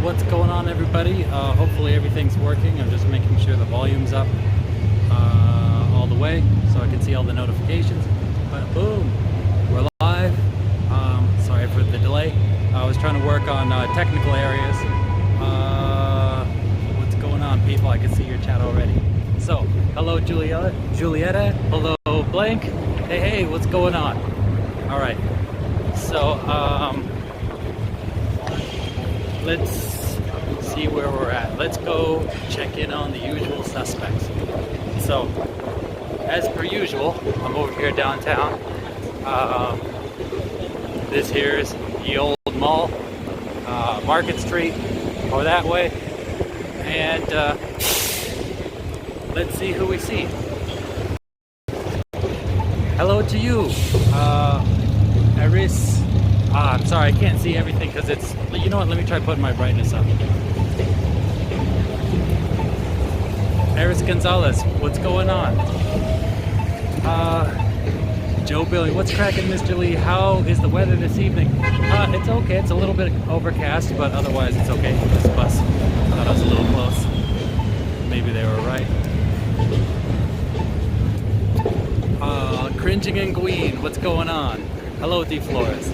what's going on, everybody? Hopefully everything's working. I'm just making sure the volume's up all the way so I can see all the notifications. But boom, we're live. Sorry for the delay. I was trying to work on technical areas. What's going on, people? I can see your chat already. So, hello Julietta, hello Blank. Hey, what's going on? All right. So, let's see where we're at. Let's go check in on the usual suspects. So, as per usual, I'm over here downtown. This here is the old mall, Market Street, or that way. And let's see who we see. Hello to you, Aris. I'm sorry, I can't see everything because it's, you know what, let me try putting my brightness up. Aris Gonzalez, what's going on? Joe Billy, what's cracking, Mr. Lee? How is the weather this evening? It's okay, it's a little bit overcast, but otherwise it's okay. This bus, I thought I was a little close. Maybe they were right. Cringing and Gween, what's going on? Hello, D. Flores.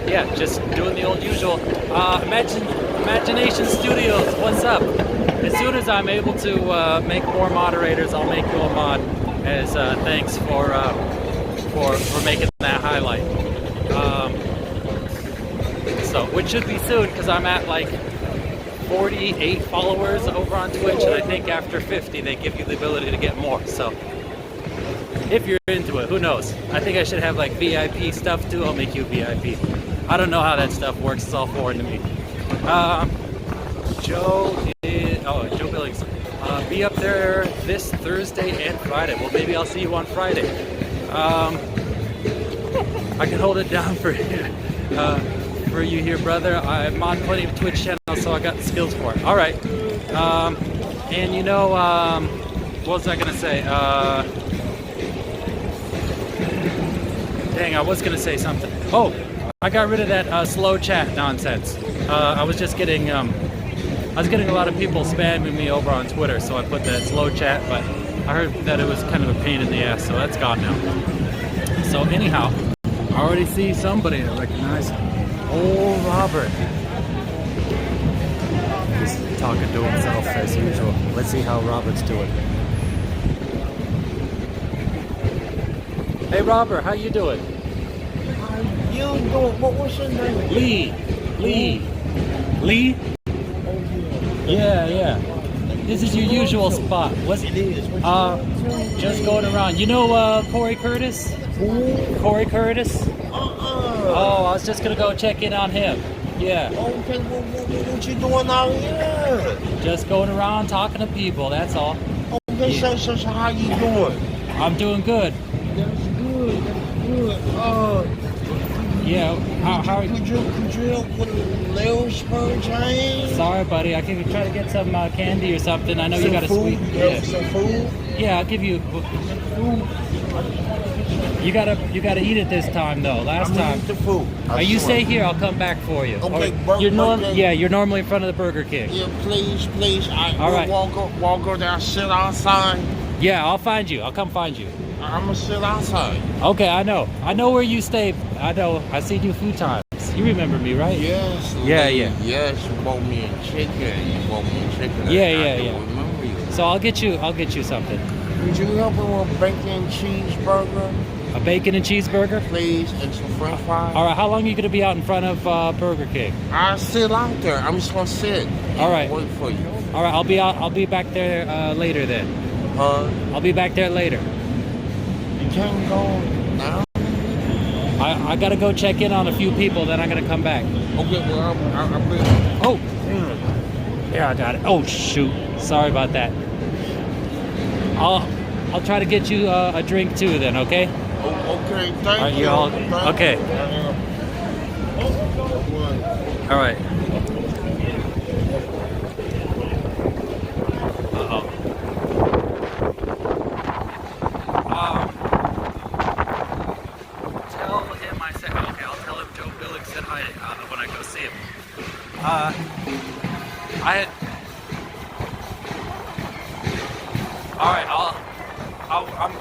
Yeah, just doing the old usual. Imagination Studios, what's up? As soon as I'm able to make more moderators, I'll make you a mod as thanks for making that highlight. So, which should be soon, because I'm at like 48 followers over on Twitch, and I think after 50 they give you the ability to get more. So, if you're into it, who knows? I think I should have like VIP stuff too. I'll make you VIP. I don't know how that stuff works. It's all foreign to me. Joe Billings. Be up there this Thursday and Friday. Well, maybe I'll see you on Friday. I can hold it down for you here, brother. I'm on plenty of Twitch channels, so I got the skills for it. All right. And you know, what was I gonna say? Dang, I was gonna say something. Oh, I got rid of that slow chat nonsense. I was getting a lot of people spamming me over on Twitter, so I put that slow chat, but I heard that it was kind of a pain in the ass, so that's gone now. So anyhow, I already see somebody I recognize. Oh, Robert. Just talking to himself as usual. Let's see how Robert's doing. Hey Robert, how you doing? How you doing? What's your name? Lee? Oh Yeah. This is your usual spot. What's it is? just going around. You know Corey Curtis? Who? Corey Curtis? Oh, I was just gonna go check in on him. Yeah. Okay, what you doing out here? Just going around talking to people, that's all. Okay, Yeah. so how you doing? I'm doing good. That's good. Yeah. How are Could you help with a little spur change? Sorry, buddy. I can try to get some candy or something. I know you got a food? sweet. Yeah. Some food? Yeah, I'll give you. You gotta eat it this time though. Last time. Eat the food. You stay here, I'll come back for you. Okay, you're normally in front of the Burger King. Yeah, please. All right. Walk over there, sit outside. Yeah, I'll find you. I'll come find you. I'm gonna sit outside. Okay, I know where you stay. I know. I've seen you a few times. You remember me, right? Yes. Yeah. Yes, you bought me a chicken. Yeah. Remember you. So I'll get you something. Could you help me with a bacon cheeseburger? A bacon and cheeseburger? Please, and some french fries. All right, how long are you going to be out in front of Burger King? I'll sit out there. I'm just going to sit. All right. Wait for you. All right, I'll be back there later then. Huh? I'll be back there later. You can't go now? I got to go check in on a few people, then I'm going to come back. Okay, well, I'll be... Oh! Yeah, I got it. Oh, shoot. Sorry about that. I'll try to get you a drink too then, okay? Okay, thank you. Okay. All right. Uh-oh. Tell him I said, I had. All right,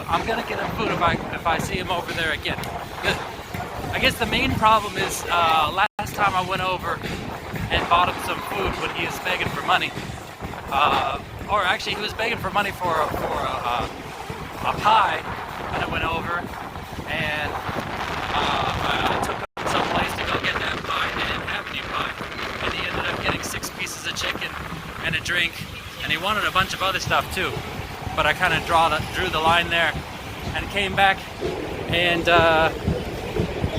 I'm gonna get him food if I see him over there again. I guess the main problem is last time I went over and bought him some food when he was begging for money. Or actually, he was begging for money for a pie, and I went over and I took him someplace to go get that pie. They didn't have any pie, and he ended up getting 6 pieces of chicken and a drink, and he wanted a bunch of other stuff too. But I kind of drew the line there, and came back, and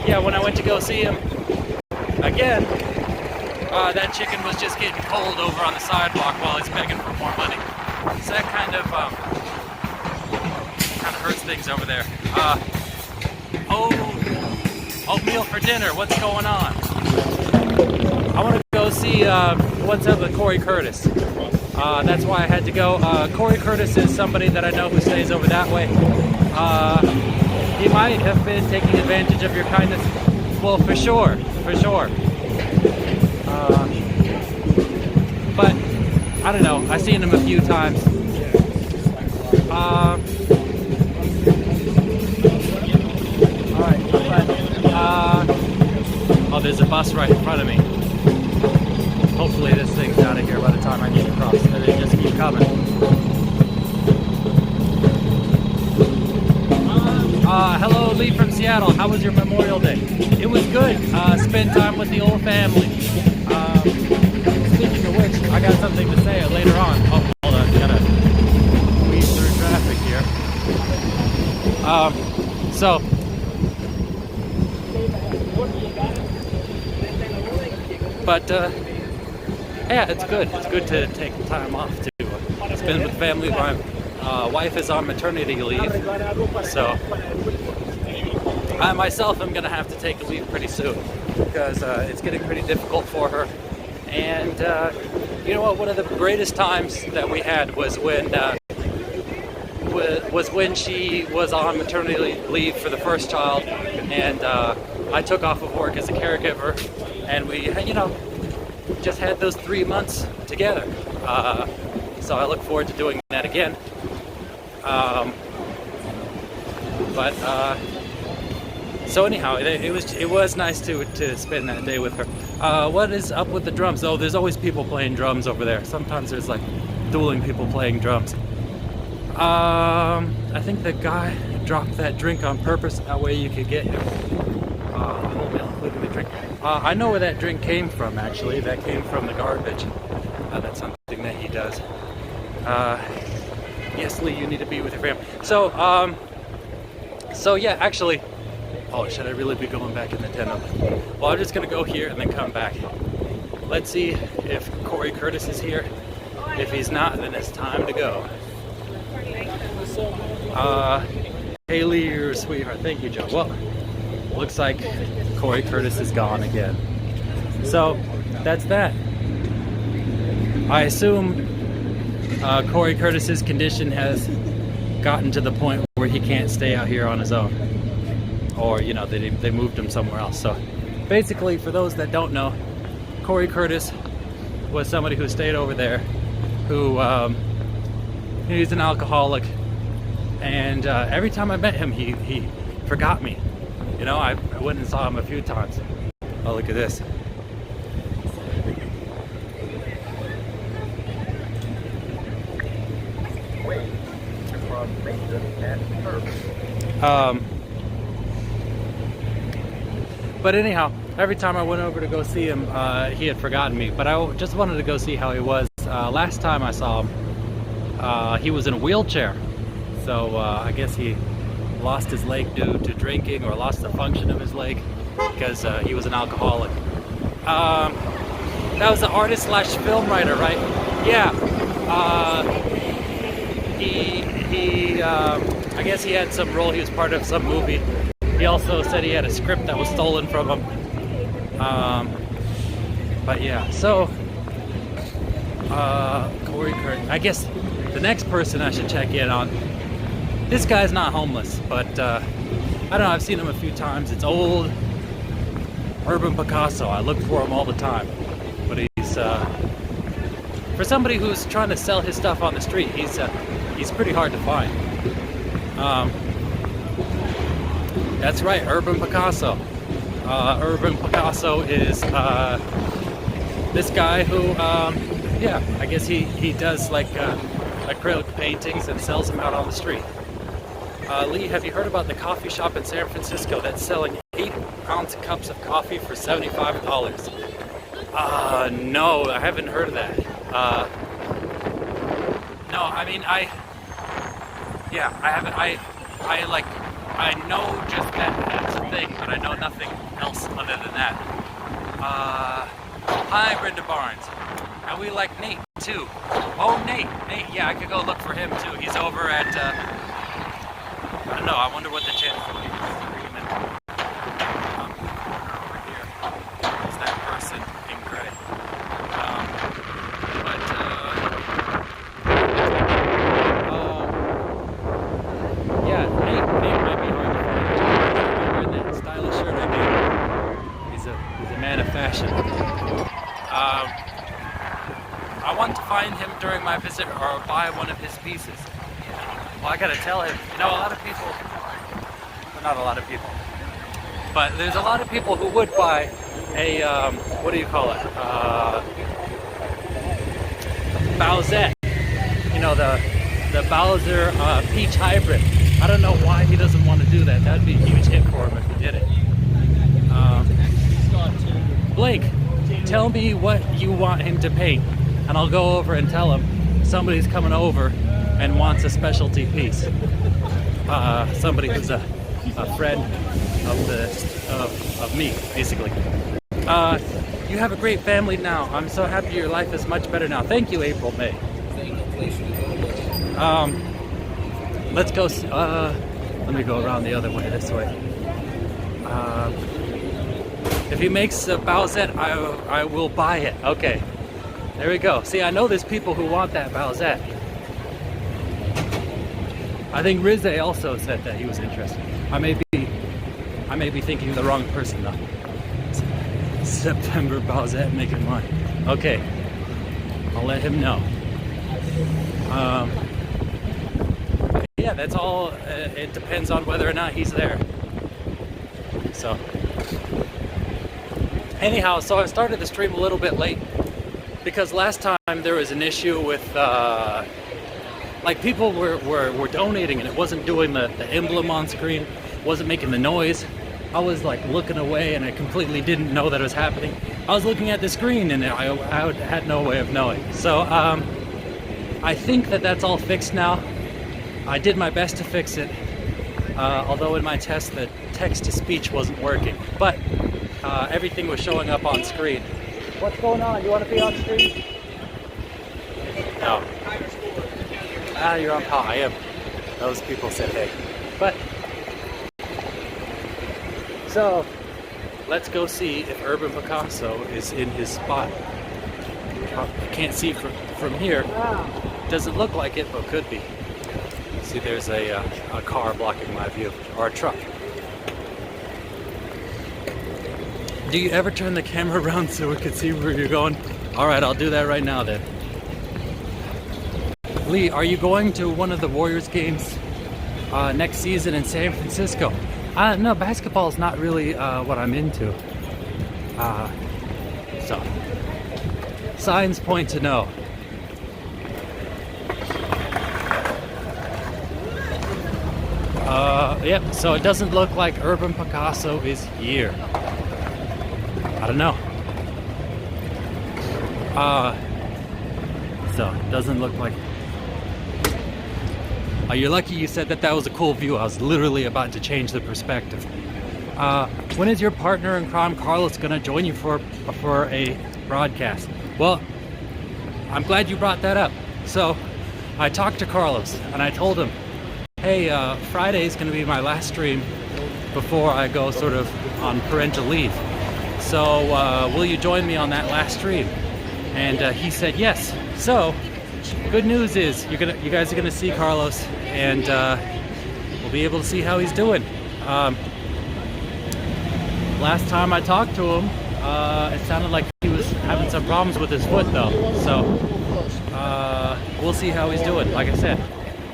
yeah, when I went to go see him again, that chicken was just getting cold over on the sidewalk while he's begging for more money. So that kind of hurts things over there. Oatmeal for dinner. What's going on? I want to go see what's up with Corey Curtis. That's why I had to go. Corey Curtis is somebody that I know who stays over that way. He might have been taking advantage of your kindness. Well, for sure. But I don't know. I've seen him a few times. All right. Oh, there's a bus right in front of me. Hopefully this thing's out of here by the time I need to cross. And they just keep coming. Hello, Lee from Seattle. How was your Memorial Day? It was good. Spent time with the old family. Speaking of which, I got something to say later on. Oh, hold on. Gotta weave through traffic here. But yeah, it's good. It's good to take time off to spend with family. My wife is on maternity leave, so I myself am going to have to take a leave pretty soon because it's getting pretty difficult for her. And you know what? One of the greatest times that we had was when she was on maternity leave for the first child, and I took off of work as a caregiver, and we, just had those 3 months together. So I look forward to doing that again. So anyhow, it was nice to spend that day with her. What is up with the drums? Oh, there's always people playing drums over there. Sometimes there's like dueling people playing drums. I think the guy dropped that drink on purpose. That way you could get him. Look at the drink. I know where that drink came from, actually. That came from the garbage. That's something that he does. Yes, Lee, you need to be with your family. So yeah, actually, oh, should I really be going back in the Tenderloin? Well, I'm just gonna go here and then come back. Let's see if Corey Curtis is here. If he's not, then it's time to go. Haley, you're a sweetheart. Thank you, Joe. Well, looks like Corey Curtis is gone again. So that's that. I assume Corey Curtis's condition has gotten to the point where he can't stay out here on his own, or they moved him somewhere else. So basically, for those that don't know, Corey Curtis was somebody who stayed over there, who he's an alcoholic, and every time I met him, he forgot me. I went and saw him a few times. Oh, look at this. But anyhow, every time I went over to go see him, he had forgotten me. But I just wanted to go see how he was. Last time I saw him, he was in a wheelchair. So I guess he lost his leg due to drinking, or lost the function of his leg because he was an alcoholic. That was the artist slash film writer, right? Yeah. I guess he had some role. He was part of some movie. He also said he had a script that was stolen from him. But yeah, so Corey Curtis. I guess the next person I should check in on. This guy's not homeless, but I don't know. I've seen him a few times. It's old Urban Picasso. I look for him all the time, but He's for somebody who's trying to sell his stuff on the street, he's pretty hard to find. That's right, Urban Picasso. Urban Picasso is this guy who, yeah, I guess he does like acrylic paintings and sells them out on the street. Lee, have you heard about the coffee shop in San Francisco that's selling 8-ounce cups of coffee for $75? No, I haven't heard of that. No, I mean, I haven't, I know just that that's a thing, but I know nothing else other than that. Hi, Brenda Barnes. And we like Nate, too. Oh, Nate, yeah, I could go look for him, too. He's over at, I don't know, I wonder what the chance of agreement over here is that person in gray. Yeah, Nate might be hard to find. Wearing that stylish shirt I gave him. He's a man of fashion. I want to find him during my visit or buy one of his pieces. Well, I gotta tell him, you know, a lot of people, well, not a lot of people, but there's a lot of people who would buy a, what do you call it, Bowsette, you know, the Bowser Peach Hybrid. I don't know why he doesn't want to do that. That'd be a huge hit for him if he did it. Blake, tell me what you want him to paint, and I'll go over and tell him somebody's coming over and wants a specialty piece. Somebody who's a friend of me, basically. You have a great family now. I'm so happy your life is much better now. Thank you, April May. Let's go. Let me go around the other way. This way. If he makes a Bowsette, I will buy it. Okay. There we go. See, I know there's people who want that Bowsette. I think Rizze also said that he was interested. I may be thinking of the wrong person though. September Bowsette making mine. Okay, I'll let him know. Yeah, that's all. It depends on whether or not he's there. So, anyhow, so I started the stream a little bit late because last time there was an issue with. Like people were donating and it wasn't doing the emblem on screen, wasn't making the noise. I was like looking away and I completely didn't know that it was happening. I was looking at the screen and I had no way of knowing. So I think that that's all fixed now. I did my best to fix it, although in my test the text-to-speech wasn't working. But everything was showing up on screen. What's going on? You want to be on screen? No. You're on call. I am. Those people said hey. But, so, let's go see if Urban Picasso is in his spot. I can't see from here. Doesn't look like it, but could be. See, there's a car blocking my view, or a truck. Do you ever turn the camera around so we can see where you're going? Alright, I'll do that right now then. Lee, are you going to one of the Warriors games next season in San Francisco? No, basketball is not really what I'm into. So, signs point to no. Yep, so it doesn't look like Urban Picasso is here. I don't know. So, it doesn't look like... you're lucky you said that was a cool view. I was literally about to change the perspective. When is your partner in crime, Carlos, going to join you for a broadcast? Well, I'm glad you brought that up. So, I talked to Carlos and I told him, hey, Friday is going to be my last stream before I go sort of on parental leave. So, will you join me on that last stream? And he said yes. So, good news is you guys are gonna see Carlos, and we'll be able to see how he's doing. Last time I talked to him, It sounded like he was having some problems with his foot though, so we'll see how he's doing. Like I said,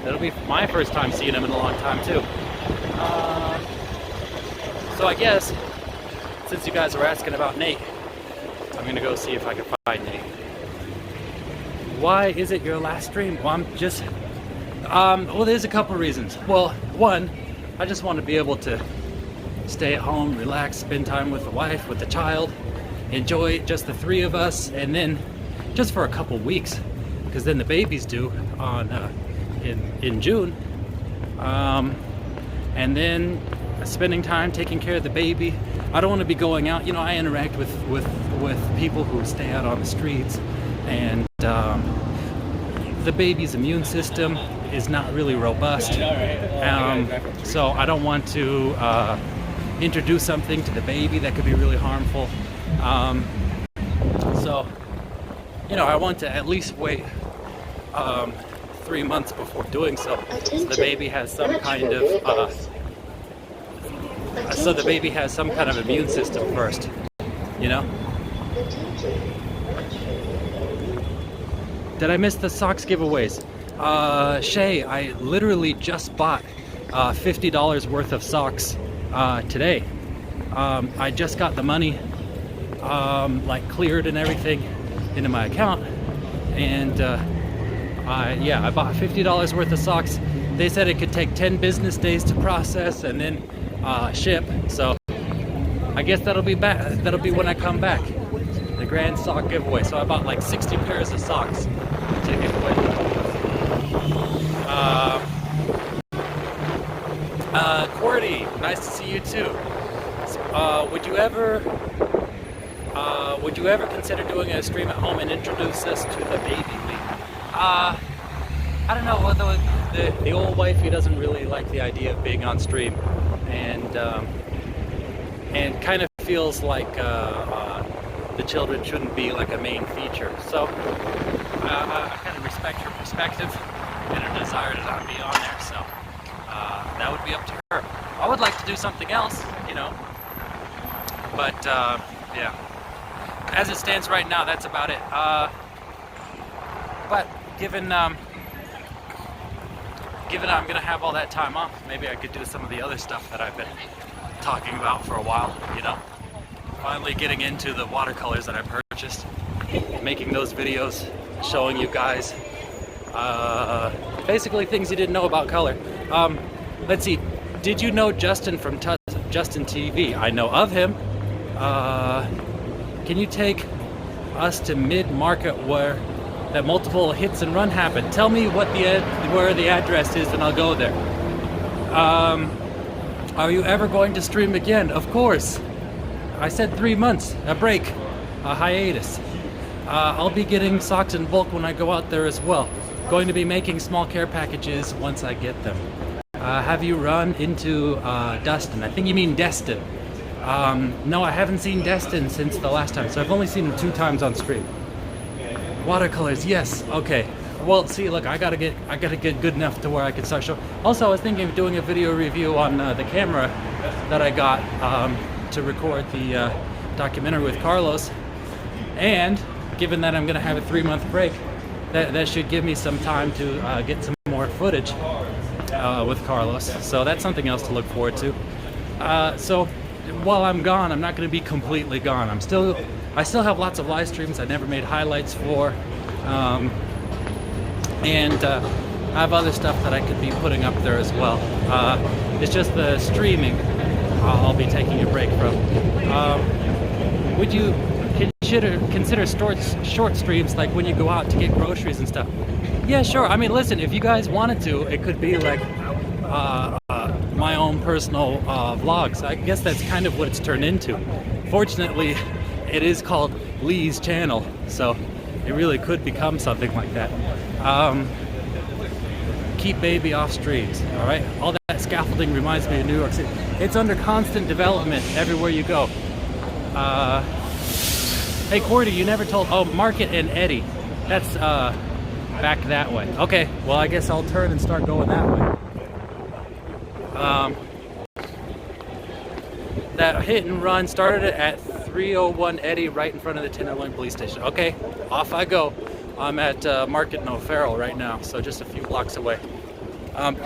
that'll be my first time seeing him in a long time too. So I guess, since you guys are asking about Nate, I'm gonna go see if I can find Nate. Why is it your last stream? Well, I'm just, well, there's a couple reasons. Well, one, I just want to be able to stay at home, relax, spend time with the wife, with the child, enjoy just the three of us, and then just for a couple weeks, because then the baby's due on in June, and then spending time taking care of the baby. I don't want to be going out. You know, I interact with people who stay out on the streets, and the baby's immune system is not really robust, so I don't want to introduce something to the baby that could be really harmful. So, you know, I want to at least wait 3 months before doing so the baby has some kind of immune system first, you know. Did I miss the socks giveaways? Shay, I literally just bought $50 worth of socks today. I just got the money like cleared and everything into my account, and I bought $50 worth of socks. They said it could take 10 business days to process and then ship, so I guess that'll be when I come back, the grand sock giveaway. So I bought like 60 pairs of socks to give away. Cordy, nice to see you too. Would you ever consider doing a stream at home and introduce us to the baby league? I don't know. Although the old wifey doesn't really like the idea of being on stream, and kind of feels like the children shouldn't be like a main feature. So I kind of respect her perspective and her desire to not be on there. So that would be up to her. I would like to do something else, you know. But yeah, as it stands right now, that's about it. But given I'm gonna have all that time off, maybe I could do some of the other stuff that I've been talking about for a while, you know. Finally getting into the watercolors that I purchased, making those videos, showing you guys basically things you didn't know about color. Let's see, did you know Justin from Justin TV? I know of him. Can you take us to mid-market where that multiple hits and run happen? Tell me where the address is and I'll go there. Are you ever going to stream again? Of course. I said 3 months, a break, a hiatus. I'll be getting socks in bulk when I go out there as well. Going to be making small care packages once I get them. Have you run into Dustin? I think you mean Destin. No, I haven't seen Destin since the last time, so I've only seen him 2 times on stream. Watercolors, yes, okay. Well, see, look, I gotta get good enough to where I can start showing. Also, I was thinking of doing a video review on the camera that I got to record the documentary with Carlos. And given that I'm gonna have a 3-month break, that should give me some time to get some more footage with Carlos. So that's something else to look forward to. So while I'm gone, I'm not going to be completely gone. I still have lots of live streams I never made highlights for, and I have other stuff that I could be putting up there as well. It's just the streaming I'll be taking a break from. Would you consider short streams, like when you go out to get groceries and stuff? Yeah, sure. I mean, listen, if you guys wanted to, it could be like my own personal vlogs. I guess that's kind of what it's turned into. Fortunately, it is called Lee's channel, so it really could become something like that. Keep baby off streams, all right? All that scaffolding reminds me of New York City. It's under constant development everywhere you go. Hey, Cordy, you never told... Oh, Market and Eddie. That's back that way. Okay, well, I guess I'll turn and start going that way. That hit and run started at 301 Eddie, right in front of the Tenderloin police station. Okay, off I go. I'm at Market and O'Farrell right now, so just a few blocks away. And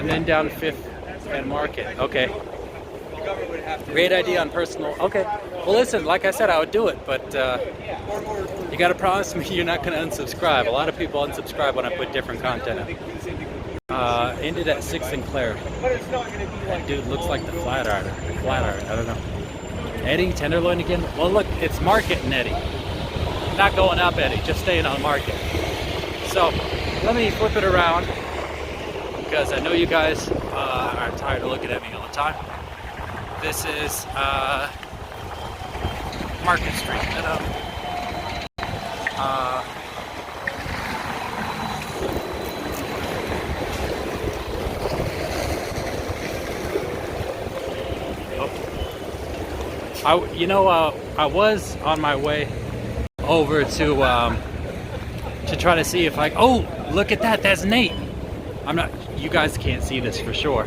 then down 5th and Market. Okay. Great idea on personal. Okay. Well, listen, like I said, I would do it, but you got to promise me you're not going to unsubscribe. A lot of people unsubscribe when I put different content up. Ended at 6th and Claire. That dude looks like the Flatiron. I don't know. Eddie, Tenderloin again? Well, look, it's Market and Eddie. Not going up, Eddie. Just staying on Market. So, let me flip it around because I know you guys are tired of looking at me all the time. This is Market Street. I was on my way over to try to see if I. Oh, look at that! That's Nate. I'm not. You guys can't see this for sure.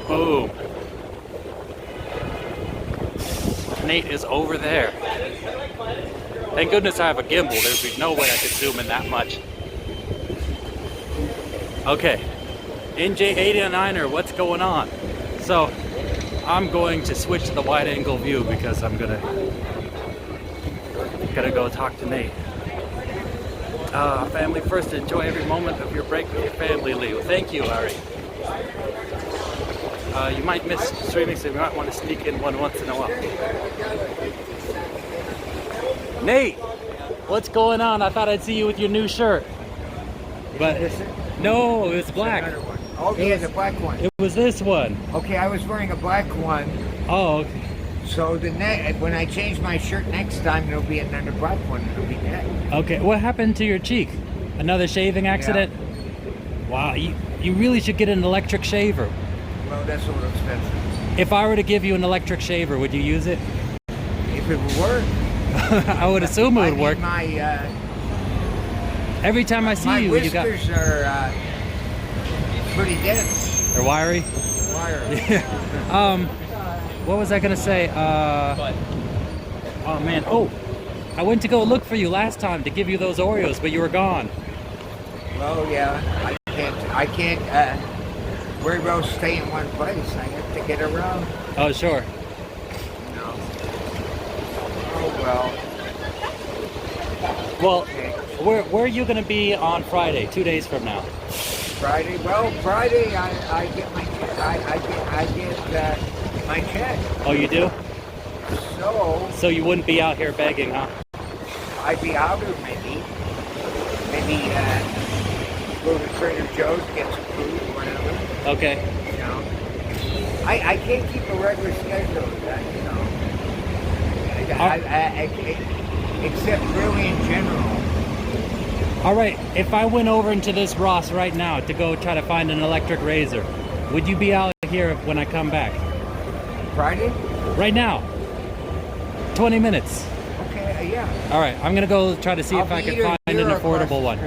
Boom. Nate is over there. Thank goodness I have a gimbal. There'd be no way I could zoom in that much. Okay, NJ89er, what's going on? So, I'm going to switch to the wide-angle view because I'm gonna go talk to Nate. Family first. Enjoy every moment of your break with your family, Leo. Thank you, Ari. You might miss streaming, so you might want to sneak in one once in a while. Nate, what's going on? I thought I'd see you with your new shirt. But no, it's black. Okay, it's a black one. It was this one. Okay, I was wearing a black one. Oh, okay. So when I change my shirt next time, it'll be another black one. It'll be that. Okay, what happened to your cheek? Another shaving accident? Yeah. Wow, you really should get an electric shaver. Well, that's a little expensive. If I were to give you an electric shaver, would you use it? If it would work. I would assume it would work. Every time I see you, you got... My whiskers are pretty dense. They're wiry? Wiry. Yeah. What was I gonna say? Oh man. Oh, I went to go look for you last time to give you those Oreos, but you were gone. Oh yeah, I can't very well stay in one place. I have to get around. Oh sure. No. Oh well. Well, okay. where are you gonna be on Friday? 2 days from now. Friday. Well, Friday I get my my check. Oh, you do? So you wouldn't be out here begging, huh? I'd be out there maybe go to Trader Joe's, get some food or whatever. Okay. You know, I can't keep a regular schedule. You know, except really in general. All right. If I went over into this Ross right now to go try to find an electric razor, would you be out here when I come back? Friday? Right now. 20 minutes. Okay, yeah. All right, I'm gonna go try to see if I can find an affordable one.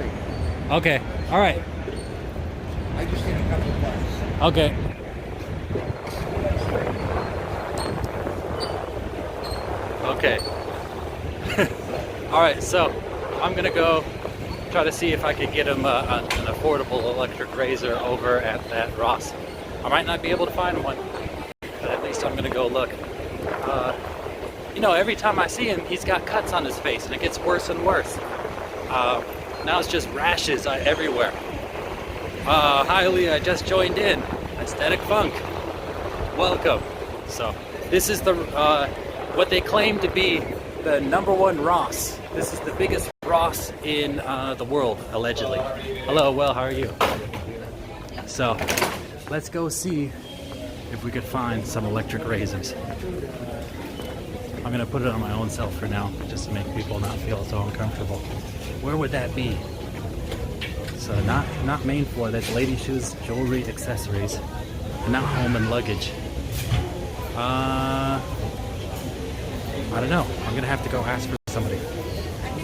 Okay, all right. I just need a couple of bucks. Okay. Okay. All right, so I'm gonna go try to see if I could get him an affordable electric razor over at that Ross. I might not be able to find one, but at least I'm gonna go look. You know, every time I see him, he's got cuts on his face, and it gets worse and worse. Now it's just rashes everywhere. Hi, Lee, I just joined in. Aesthetic Funk. Welcome. So, this is the what they claim to be the #1 Ross. This is the biggest Ross in the world, allegedly. Hello, well, how are you? So, let's go see if we could find some electric razors. I'm gonna put it on my own self for now, just to make people not feel so uncomfortable. Where would that be? So not main floor. That's lady shoes, jewelry, accessories, and not home and luggage. I don't know. I'm gonna have to go ask for somebody.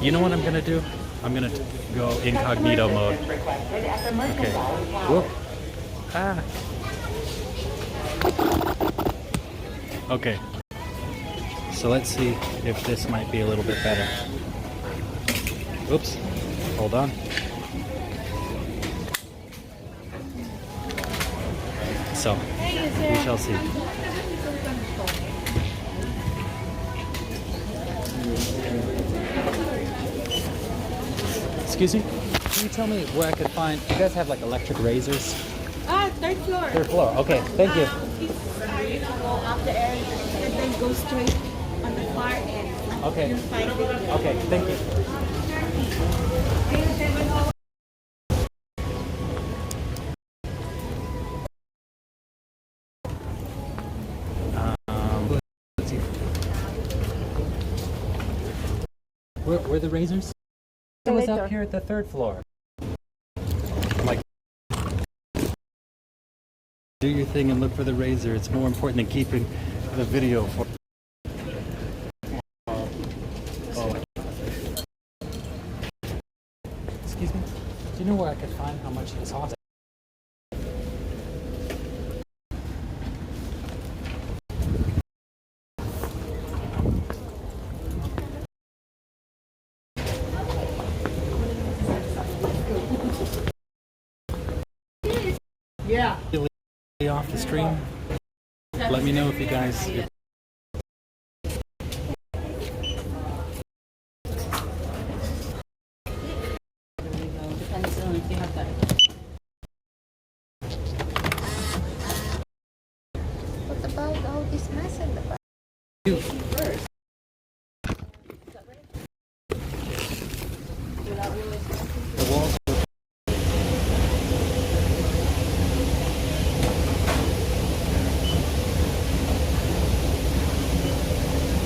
You know what I'm gonna do? I'm gonna go incognito mode. Okay. Whoop. Ah. Okay. So let's see if this might be a little bit better. Oops. Hold on. So, we shall see. Excuse me? Can you tell me where I could find... You guys have like electric razors? Third floor. Third floor. Okay, thank you. It's go up the air and then go straight on the far end. Okay. You'll find it. Okay, thank you. Let's see. Where are the razors? It was up here at the third floor. Like, do your thing and look for the razor. It's more important than keeping the video for. Excuse me. Do you know where I could find how much this costs? Yeah. Off the stream. Let me know if you guys. Depends on if you have that. What about all this mess in the back? The walls.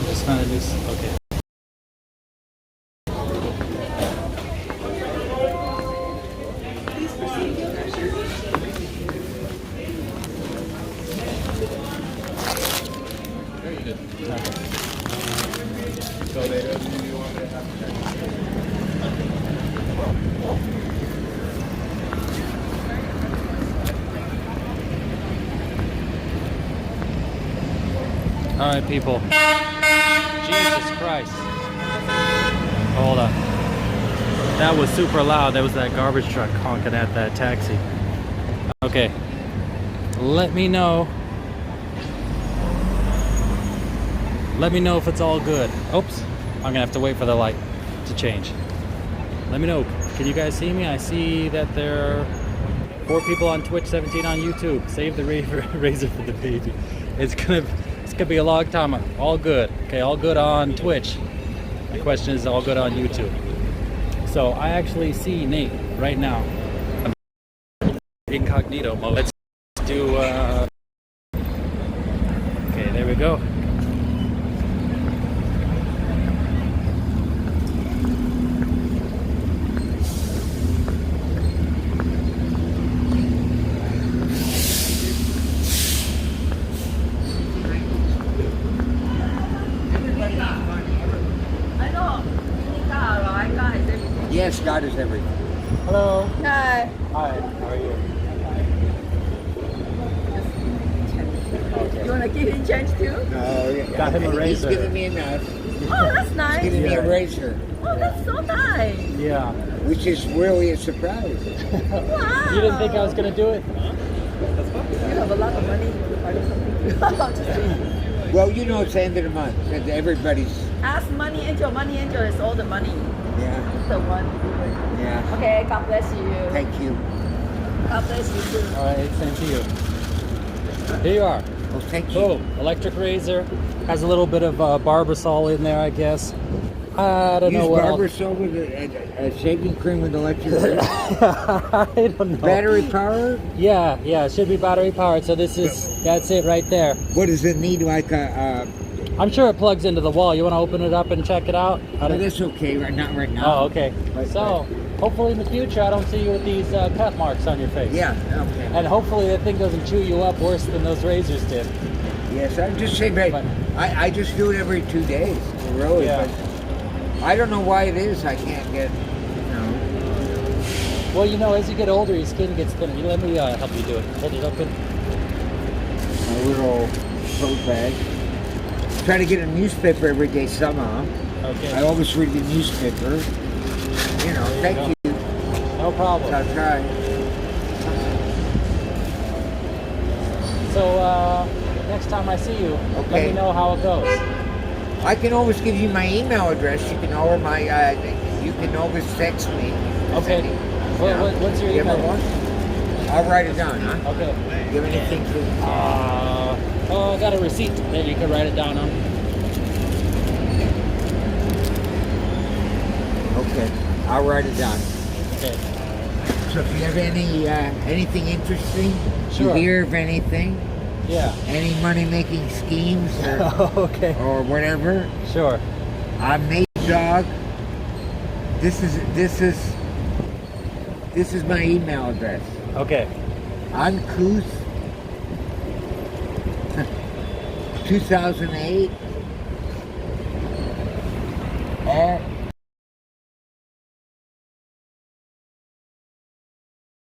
Just kind of loose. Okay. All right, people. Jesus Christ. Hold on. That was super loud. That was that garbage truck honking at that taxi. Okay. Let me know. Let me know if it's all good. Oops. I'm gonna have to wait for the light to change. Let me know. Can you guys see me? I see that there are 4 people on Twitch, 17 on YouTube. Save the razor for the baby. It's gonna be a long time. All good. Okay, all good on Twitch. My question is all good on YouTube. So I actually see Nate right now. Incognito mode. Let's do okay, there we go. Yes, God is everything. Hello. Hi. Hi, how are you? Okay. You want to give him change too? No, yeah. Got him a razor. He's giving me enough. Oh, that's He's nice. giving me Yeah. a razor. Oh, that's so nice. Yeah. Which is really a surprise. Wow. You didn't think I was gonna do it? You have a lot of money. Just kidding. Well, you know it's the end of the month. And everybody's, Ask Money Angel. Money Angel is all the money. yeah, He's the one. yeah. Okay, God bless you. Thank you. God bless you too. All right, same to you. Here you are. Well, thank you. Boom. Electric razor. Has a little bit of Barbasol in there, I guess. I don't know Use what barber else. soap with a shaving cream with electric razor. I don't know. Battery power? Yeah, it should be battery powered. So that's it right there. What does it need? Like a? I'm sure it plugs into the wall. You want to open it up and check it out? Oh, that's okay. Not right now. Oh, okay. So hopefully in the future I don't see you with these cut marks on your face. Yeah. Okay. And hopefully that thing doesn't chew you up worse than those razors did. Yes, I'm just saying, but I just do it every 2 days. Really. Yeah. But I don't know why it is. I can't get. You know. Well, you know, as you get older, your skin gets thinner. Let me help you do it. Hold it open. A little tote bag. try to get a newspaper every day somehow. Okay. I always read the newspaper. You know, thank you. No problem. I'll try. So next time I see you, let Okay. me know how it goes. I can always give you my email address. You can always you can always text me. Okay. What's your You email? ever want? I'll write it down, huh? Okay. Do you have anything to? Oh, I got a receipt that you can write it down on. Okay, I'll write it down. Okay. So if you have anything interesting, Sure. you hear of anything, Yeah. any money-making schemes Okay. or whatever, Sure. I'm Nate Dog. This is my email address. Okay. Uncouth 2008 at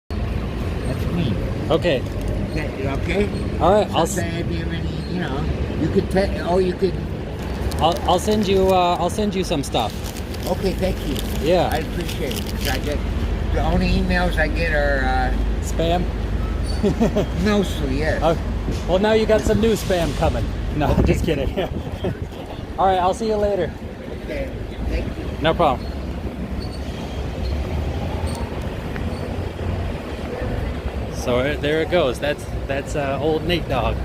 that's me. Okay. Okay? All right. So say if you have any, you could I'll send you some stuff. okay, thank you. Yeah. I appreciate it. 'Cause I get the only emails I get are Spam. mostly, yes. Well, now you got some new spam coming. No, just kidding. All right. I'll see you later. Okay, thank you. No problem. So there it goes. That's old Nate Dog.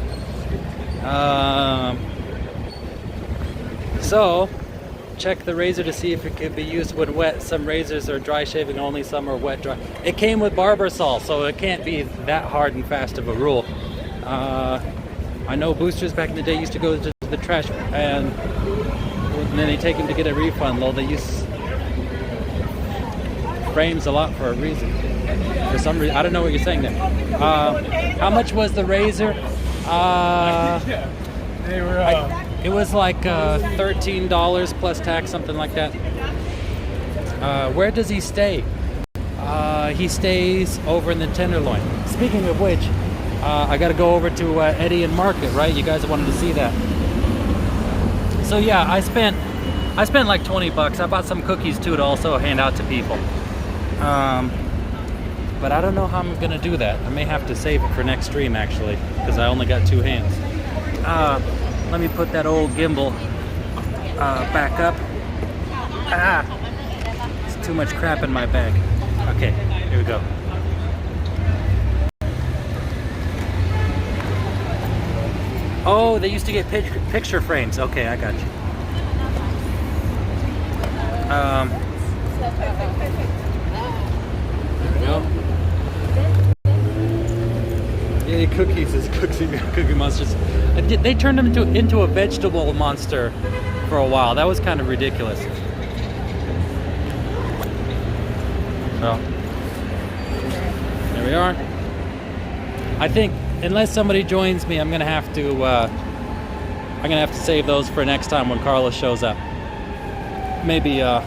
So check the razor to see if it can be used when wet. Some razors are dry shaving only, some are wet dry. It came with Barbasol, so it can't be that hard and fast of a rule. I know boosters back in the day used to go to the trash and then they take them to get a refund. Though they use frames a lot for a reason. For some reason, I don't know what you're saying there. How much was the razor? They were. It was like $13 plus tax, something like that. Where does he stay? He stays over in the Tenderloin. Speaking of which, I got to go over to Eddie and Market, right? You guys wanted to see that. So yeah, I spent like 20 bucks. I bought some cookies too to also hand out to people. But I don't know how I'm gonna do that. I may have to save it for next stream actually, because I only got two hands. Let me put that old gimbal back up. It's too much crap in my bag. Okay, here we go. Oh, they used to get picture frames. Okay, I got you. There we go. Yeah, cookies is Cookie Monsters. They turned them into a vegetable monster for a while. That was kind of ridiculous. So there we are. I think unless somebody joins me, I'm gonna have to save those for next time when Carlos shows up. Maybe I'll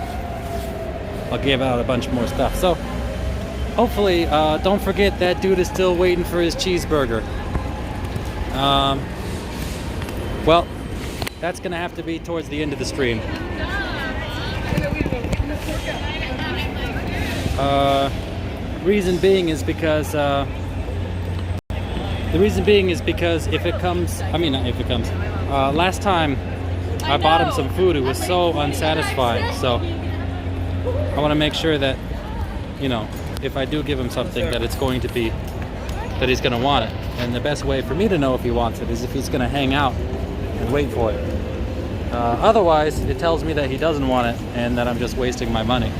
give out a bunch more stuff. So hopefully, don't forget that dude is still waiting for his cheeseburger. Well, that's gonna have to be towards the end of the stream. Reason being is because if it comes, last time I bought him some food, it was so unsatisfying. So I want to make sure that, if I do give him something, that it's going to be, that he's going to want it. And the best way for me to know if he wants it is if he's going to hang out and wait for it. Otherwise, it tells me that he doesn't want it and that I'm just wasting my money,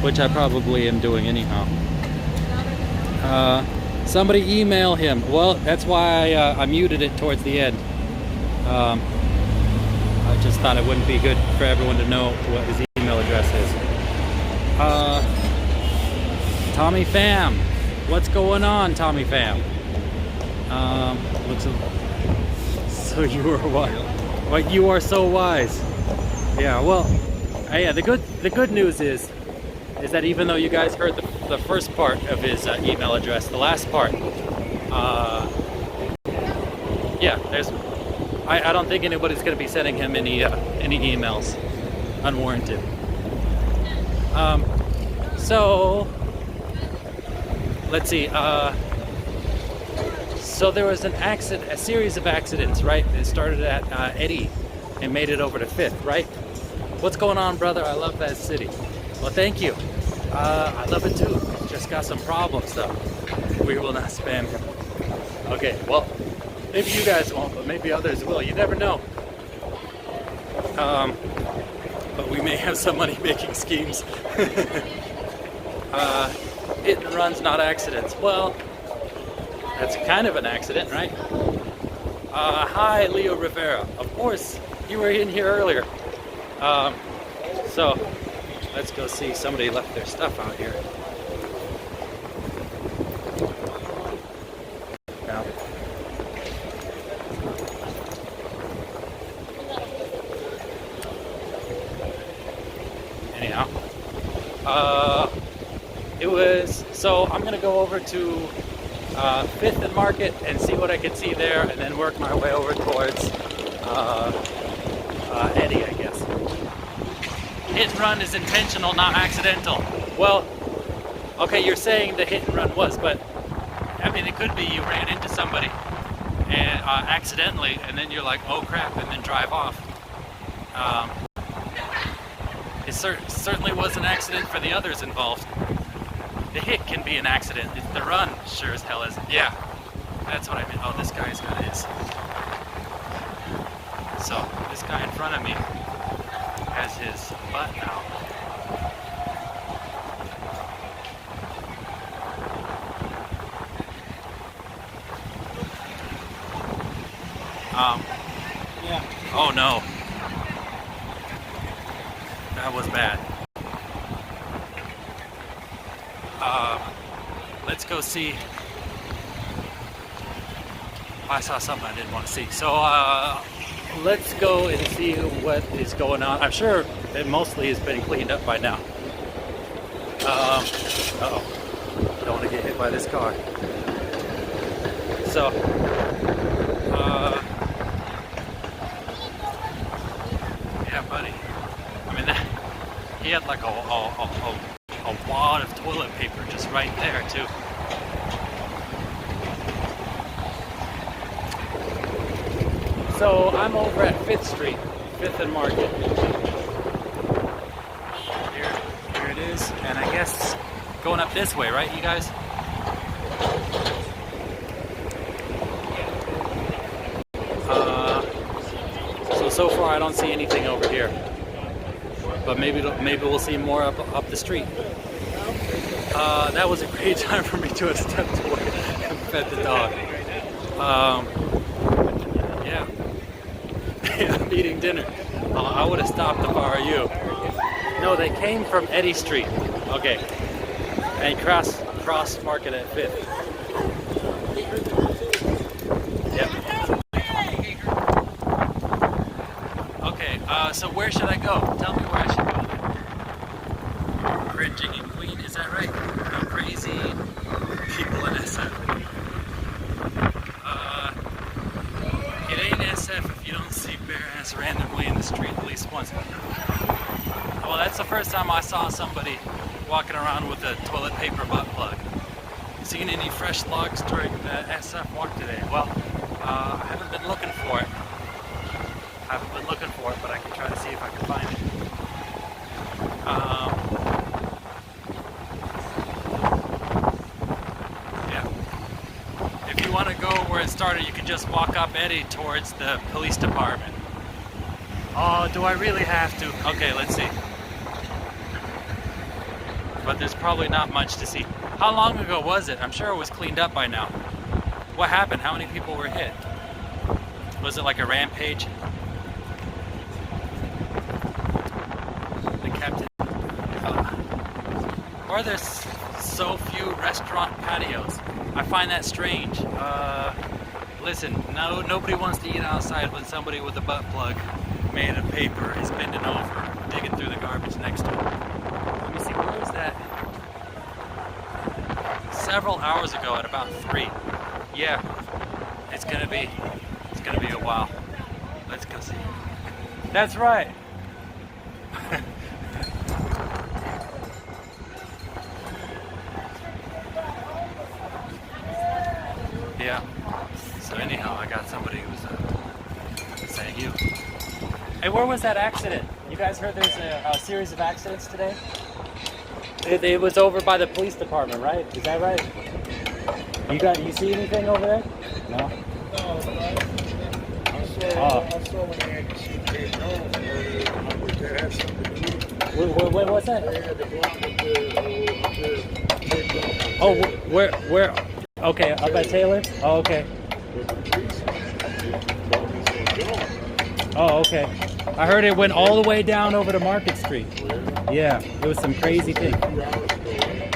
which I probably am doing anyhow. Somebody email him. Well, that's why I muted it towards the end. I just thought it wouldn't be good for everyone to know what his email address is. Tommy Pham. What's going on, Tommy Pham? So you are what? Like you are so wise. Yeah. Well. Yeah. The good news is that even though you guys heard the first part of his email address, the last part, yeah, I don't think anybody's going to be sending him any emails unwarranted. So let's see. So there was a series of accidents, right? It started at Eddie and made it over to 5th, right? What's going on, brother? I love that city. Well, thank you. I love it too. Just got some problems though. We will not spam him. Okay, well, maybe you guys won't, but maybe others will. You never know. But we may have some money-making schemes. Hit and runs, not accidents. Well, that's kind of an accident, right? Hi, Leo Rivera. Of course, you were in here earlier. So, let's go see. Somebody left their stuff out here. Now. Anyhow. It was, so I'm gonna go over to 5th and Market and see what I can see there, and then work my way over towards Eddie, I guess. Hit and run is intentional, not accidental. Well, okay, you're saying the hit and run was, but I mean, it could be you ran into somebody and accidentally, and then you're like, oh crap, and then drive off. It certainly was an accident for the others involved. The hit can be an accident. The run sure as hell isn't. Yeah, that's what I mean. Oh, this guy's got his. So this guy in front of me has his butt out. Yeah. Oh no. That was bad. Let's go see. I saw something I didn't want to see. So let's go and see what is going on. I'm sure it mostly has been cleaned up by now. Uh-oh. Don't want to get hit by this car. So, yeah, buddy. I mean, he had like a wad of toilet paper just right there too. So I'm over at 5th Street, 5th and Market. Here it is, and I guess going up this way, right, you guys? So far I don't see anything over here, but maybe we'll see more up the street. That was a great time for me to have stepped away and fed the dog. Yeah. I'm eating dinner. I would have stopped if I were you. No, they came from Eddy Street. Okay. And cross Market at 5th. Yep. Okay, so where should I go? Tell me where I should go. Cringing in Queen, is that right? No crazy people in SF. It ain't SF if you don't see bare ass randomly in the street at least once. Well, that's the first time I saw somebody walking around with a toilet paper butt plug. Seen any fresh logs during the SF walk today? Well, I haven't been looking for it. But I can try to see if I can find it. Yeah. If you want to go where it started, you can just walk up Eddie towards the police department. Oh, do I really have to? Okay, let's see. But there's probably not much to see. How long ago was it? I'm sure it was cleaned up by now. What happened? How many people were hit? Was it like a rampage? The captain. Or there's so few restaurant patios. I find that strange. Listen, nobody wants to eat outside when somebody with a butt plug made of paper is bending over, digging through the garbage next to him. Let me see, where was that? Several hours ago at about 3. Yeah, it's gonna be a while. Let's go see. That's right. Yeah. So anyhow, I got somebody who's saying you. Hey, where was that accident? You guys heard there's a series of accidents today? It was over by the police department, right? Is that right? You see anything over there? No. I saw when they had to shoot that dome, that had something to do with it. What's that? They had to block up Oh, where? Okay, up at Taylor? Oh, okay. Oh, okay. I heard it went all the way down over to Market Street. Yeah, it was some crazy thing.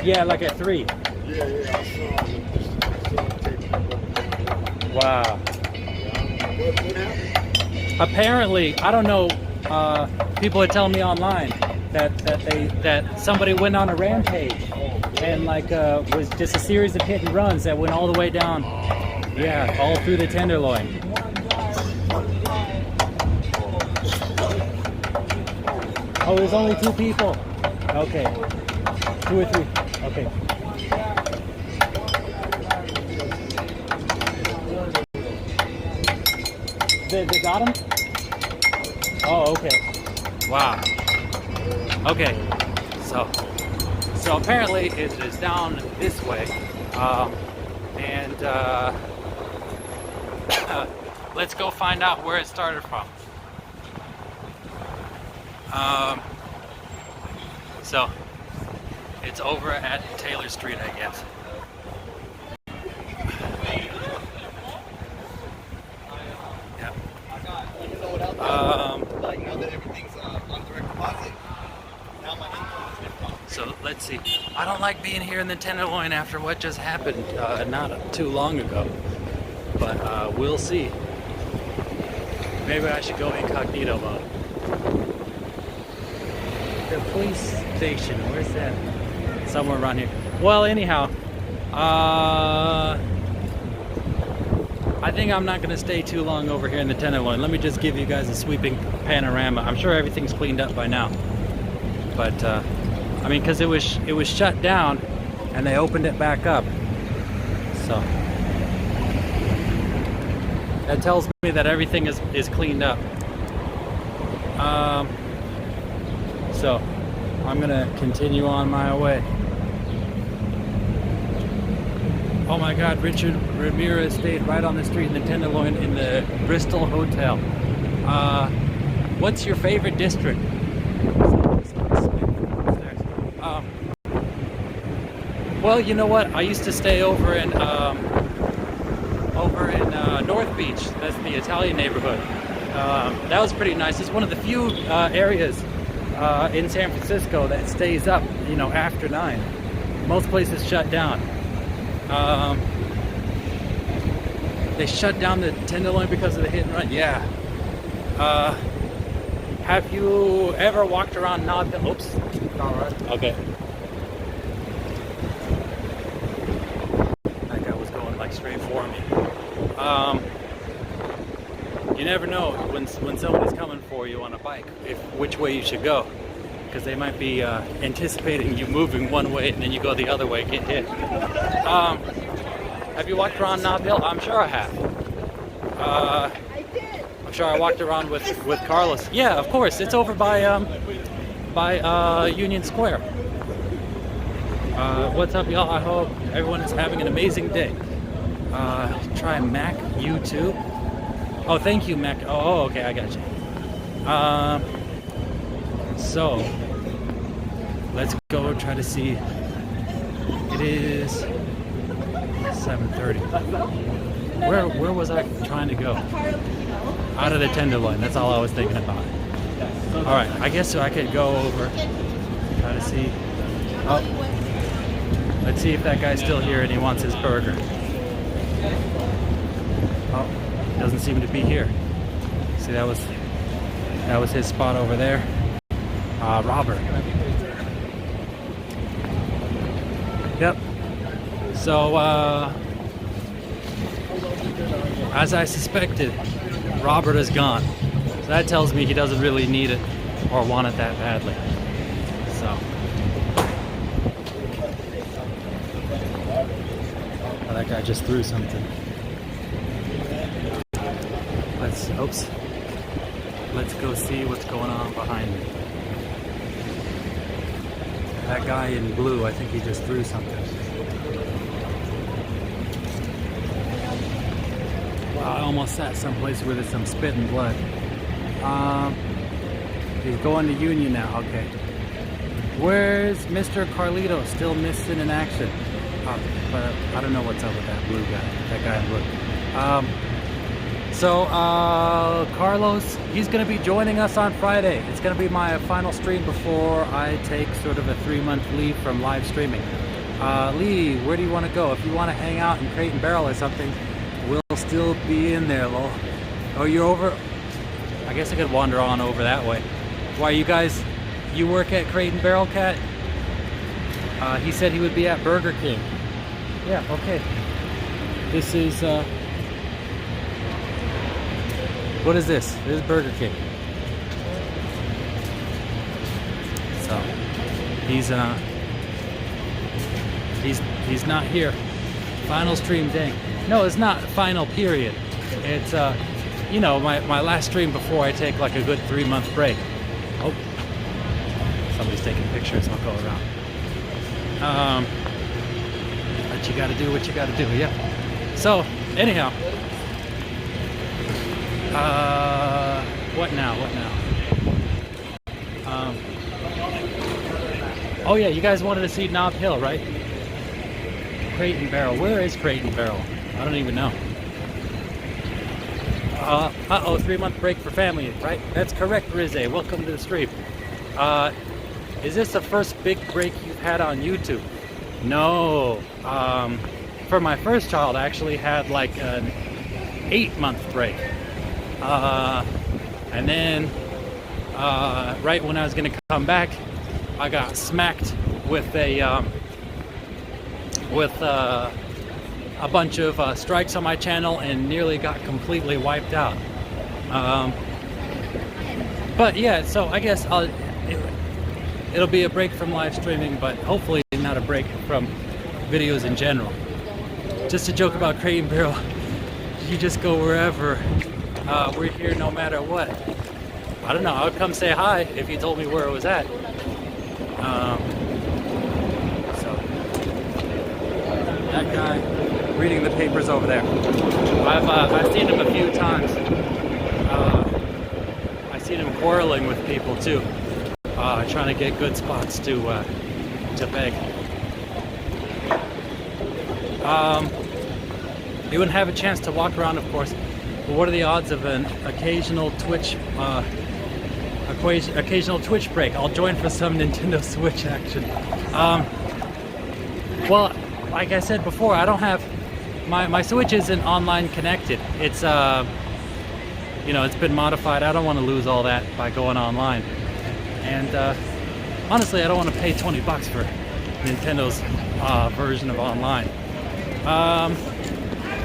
Yeah, like at 3. Yeah, I saw it. Wow. What happened? Apparently, I don't know. People are telling me online that somebody went on a rampage and was just a series of hit and runs that went all the way down. Yeah, all through the Tenderloin. Oh, there's only 2 people. Okay, 2 or 3. Okay. They got him? Oh, okay. Wow. Okay. So apparently it is down this way, and let's go find out where it started from. So it's over at Taylor Street, I guess. Yeah. Like now that everything's on direct deposit, now my income is different. So let's see. I don't like being here in the Tenderloin after what just happened not too long ago, but we'll see. Maybe I should go incognito mode. The police station, where's that? Somewhere around here. Well, anyhow, I think I'm not going to stay too long over here in the Tenderloin. Let me just give you guys a sweeping panorama. I'm sure everything's cleaned up by now, but I mean, because it was shut down and they opened it back up, so that tells me that everything is cleaned up. So I'm gonna continue on my way. Oh my God, Richard Ramirez stayed right on the street in the Tenderloin in the Bristol Hotel. What's your favorite district? Well, you know what? I used to stay over in North Beach. That's the Italian neighborhood. That was pretty nice. It's one of the few areas in San Francisco that stays up, after 9. Most places shut down. They shut down the Tenderloin because of the hit and run. Yeah. Have you ever walked around Nob Hill? Oops. All right. Okay. That guy was going straight for me. You never know when somebody's coming for you on a bike which way you should go, because they might be anticipating you moving one way and then you go the other way, get hit. Have you walked around Nob Hill? I'm sure I have. I did. I'm sure I walked around with Carlos. Yeah, of course. It's over by Union Square. What's up, y'all? I hope everyone is having an amazing day. Try Mac U2. Oh, thank you, Mac. Oh, okay, I got you. So let's go try to see. It is 7:30. Where was I trying to go? Out of the Tenderloin. That's all I was thinking about. All right, I guess I could go over, try to see. Oh, let's see if that guy's still here and he wants his burger. Oh, doesn't seem to be here. See, that was his spot over there. Robert. Yep. So, as I suspected, Robert is gone. So that tells me he doesn't really need it or want it that badly. So. Oh, that guy just threw something. Let's go see what's going on behind me. That guy in blue, I think he just threw something. Wow, I almost sat someplace where there's some spit and blood. He's going to Union now, okay. Where's Mr. Carlito? Still missing in action. But I don't know what's up with that blue guy, that guy in blue. So Carlos, he's going to be joining us on Friday. It's going to be my final stream before I take sort of a 3-month leave from live streaming. Lee, where do you want to go? If you want to hang out in Crate and Barrel or something, we'll still be in there, lol. Oh, you're over? I guess I could wander on over that way. Why, you guys, you work at Crate and Barrel, Cat? He said he would be at Burger King. Yeah, okay. This is, what is this? This is Burger King. So, he's not here. Final stream, dang. No, it's not final period. It's, you know, my last stream before I take like a good 3-month break. Oh, somebody's taking pictures. I'll go around. But you gotta do what you gotta do, yeah. So, anyhow. What now? Oh yeah, you guys wanted to see Knob Hill, right? Crate and Barrel. Where is Crate and Barrel? I don't even know. Uh-oh, 3-month break for family, right? That's correct, Rizze. Welcome to the stream. Is this the first big break you've had on YouTube? No. For my first child, I actually had like an 8-month break. And then right when I was gonna come back, I got smacked with a bunch of strikes on my channel and nearly got completely wiped out. But yeah, so I guess it'll be a break from live streaming, but hopefully not a break from videos in general. Just a joke about Crate and Barrel. You just go wherever. We're here no matter what. I don't know, I would come say hi if you told me where it was at. So, that guy reading the papers over there. I've seen him a few times. I've seen him quarreling with people too. Trying to get good spots to beg. You wouldn't have a chance to walk around, of course. But what are the odds of an occasional Twitch break? I'll join for some Nintendo Switch action. Well, like I said before, I don't have my Switch isn't online connected. It's you know, it's been modified. I don't want to lose all that by going online. And honestly, I don't want to pay $20 for Nintendo's version of online.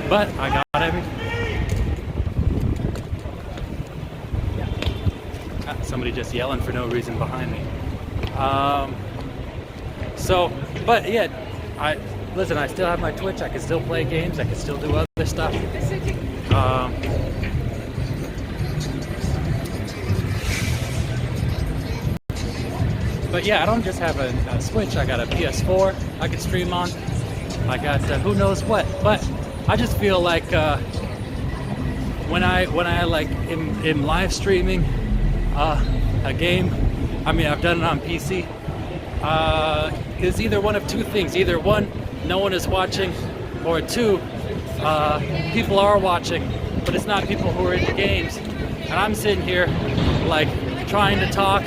But I got everything. Somebody just yelling for no reason behind me. So, but yeah, I still have my Twitch. I can still play games. I can still do other stuff. But yeah, I don't just have a Switch. I got a PS4 I can stream on. I got who knows what. But I just feel like when I like in live streaming a game, I mean, I've done it on PC, is either one of two things. Either one, no one is watching, or two, people are watching, but it's not people who are into games. And I'm sitting here like trying to talk,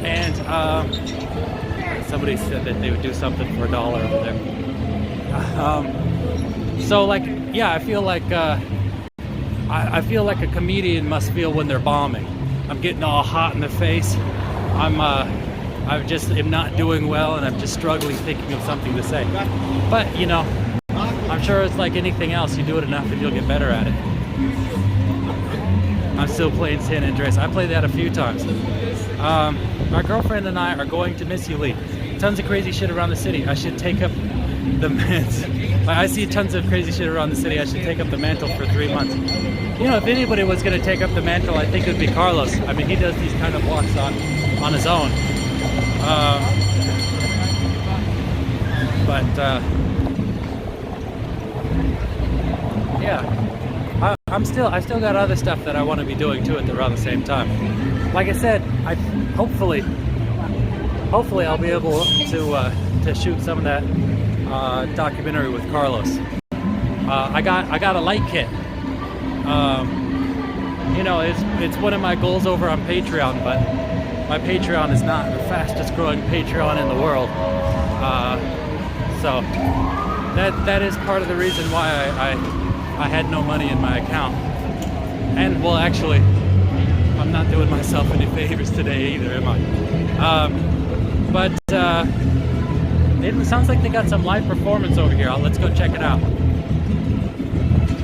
and somebody said that they would do something for $1 over there. So like, yeah, I feel like I feel like a comedian must feel when they're bombing. I'm getting all hot in the face. I just am not doing well, and I'm just struggling thinking of something to say. But you know, I'm sure it's like anything else. You do it enough, and you'll get better at it. I'm still playing San Andreas. I played that a few times. My girlfriend and I are going to Missouli. Tons of crazy shit around the city. I should take up the mantle. I see tons of crazy shit around the city. I should take up the mantle for 3 months. You know, if anybody was going to take up the mantle, I think it would be Carlos. I mean, he does these kind of walks on his own. Yeah, I still got other stuff that I want to be doing too around the same time. Like I said, hopefully I'll be able to shoot some of that documentary with Carlos. I got a light kit. You know, it's one of my goals over on Patreon, but my Patreon is not the fastest growing Patreon in the world. So that is part of the reason why I had no money in my account. And well, actually, I'm not doing myself any favors today either, am I? But it sounds like they got some live performance over here. Let's go check it out.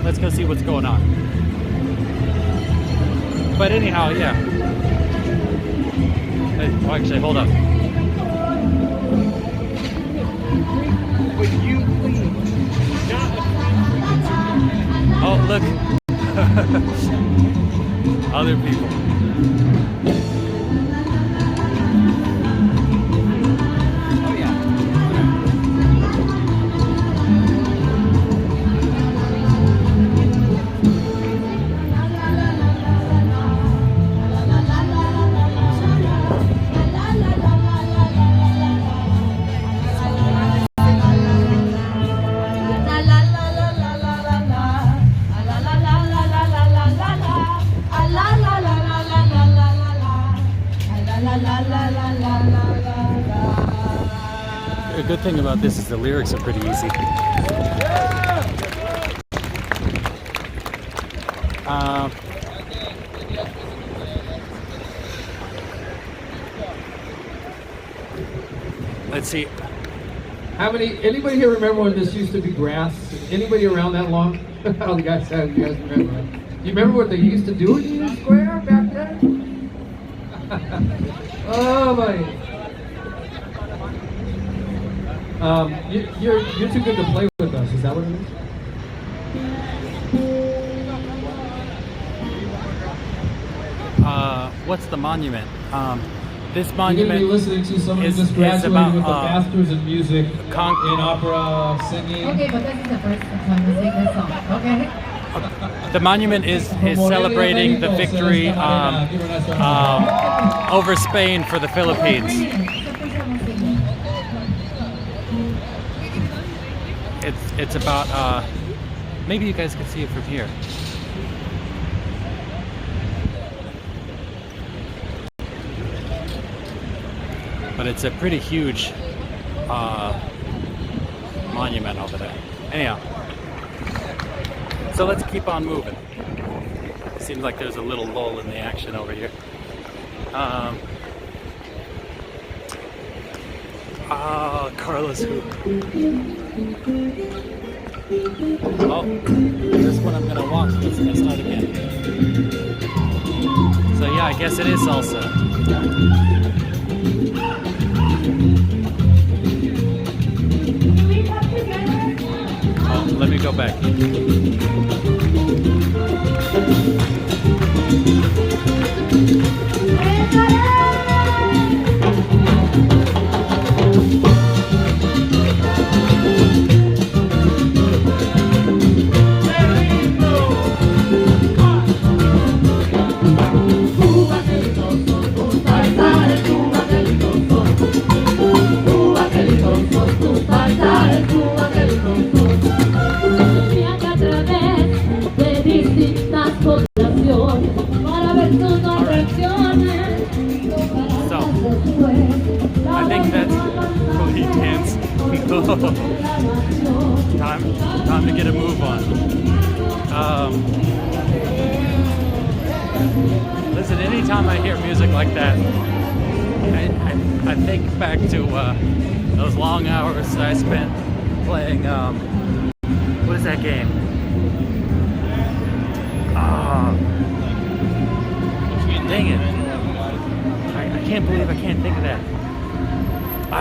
Let's go see what's going on. But anyhow, yeah. Oh, actually, hold up. But you not Oh, look. Other people. Oh yeah. The good thing about this is the lyrics are pretty easy. Let's see. Anybody here remember when this used to be grass? Anybody around that long? All the guys said, you guys remember, right? Do you remember what they used to do in Union Square back then? Oh my. You're too good to play with us, is that what it is? What's the monument? This You're monument going to be listening to someone who just graduated about, with a master's in music, in con- opera, singing. Okay, but this is the first time to sing this song, okay? The monument is celebrating the victory over Spain for the Philippines. It's about maybe you guys can see it from here. But it's a pretty huge monument over there. Anyhow, so let's keep on moving. Seems like there's a little lull in the action over here. Carlos who? Oh, this one I'm gonna walk. Let's start again. So yeah, I guess it is salsa. Oh, let me go back. Time to get a move on. Listen, anytime I hear music like that, I think back to those long hours I spent playing, what is that game? Dang it. I can't believe I can't think of that.